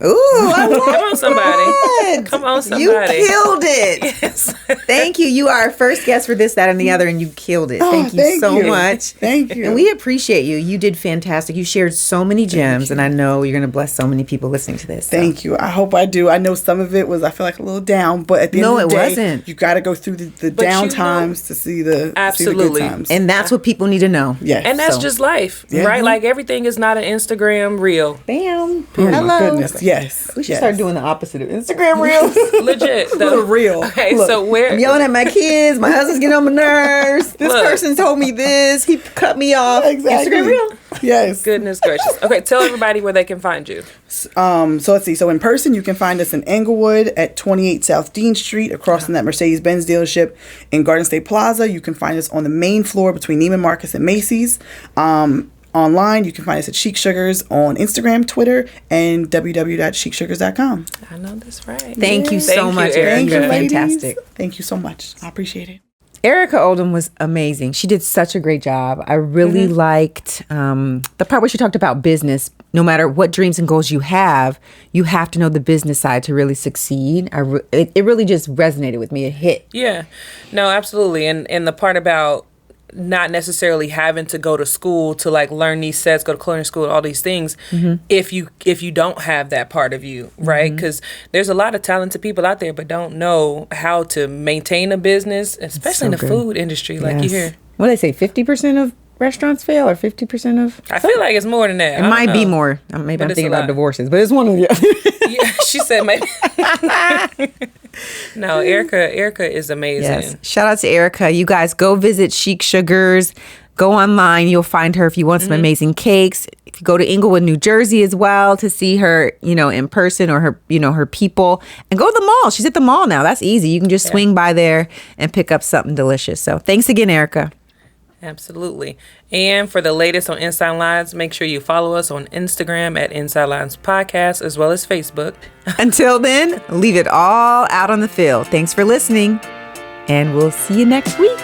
Ooh, I love Come on, somebody. Come on, somebody. You killed it. Yes. Thank you. You are our first guest for This, That, and the Other, and you killed it. Thank you so much. Thank you. And we appreciate you. You did fantastic. You shared so many gems, and I know you're going to bless so many people listening to this. Thank you. I hope I do. I know some of it was, I feel like, a little down, but at the end of the day, wasn't. You got to go through the down times to see the Absolutely. good times. And that's what people need to know. Yes. And that's just life, right? Like everything is not an Instagram reel. Bam. Oh Hello. my goodness. Yes. We should start doing the opposite of Instagram reels. Legit. The real. Okay, Look, so where I'm yelling at my kids. My husband's getting on my nerves. This person told me this. He cut me off. Exactly. Instagram reel. Yes. Goodness gracious. Okay, tell everybody where they can find you. So let's see. So in person, you can find us in Englewood at 28 South Dean Street, across from that Mercedes-Benz dealership. In Garden State Plaza, you can find us on the main floor between Neiman Marcus and Macy's. Online, you can find us at Chic Sugars on Instagram, Twitter, and www.chicsugars.com. I know that's right. Thank you so much, Erika. Thank you, ladies. Fantastic. Thank you so much. I appreciate it. Erika Oldham was amazing. She did such a great job. I really liked the part where she talked about business. No matter what dreams and goals you have to know the business side to really succeed. It really just resonated with me. It hit. Yeah. No, absolutely. And the part about not necessarily having to go to school to like learn these sets, go to culinary school, all these things, if you don't have that part of you, right? Because there's a lot of talented people out there but don't know how to maintain a business, especially in the food industry, like you hear. What did they say, 50% of restaurants fail or 50% of... I feel like it's more than that. It might be more. Maybe But I'm it's thinking a about lot. divorces, but it's one of the... Yeah, she said maybe. No, Erika is amazing. Yes. Shout out to Erika. You guys go visit Chic Sugars. Go online. You'll find her if you want some amazing cakes. If you go to Englewood, New Jersey as well to see her, in person or her, her people. And go to the mall. She's at the mall now. That's easy. You can just swing by there and pick up something delicious. So thanks again, Erika. Absolutely. And for the latest on Inside Lines, make sure you follow us on Instagram at Inside Lines Podcast, as well as Facebook. Until then, leave it all out on the field. Thanks for listening, and we'll see you next week.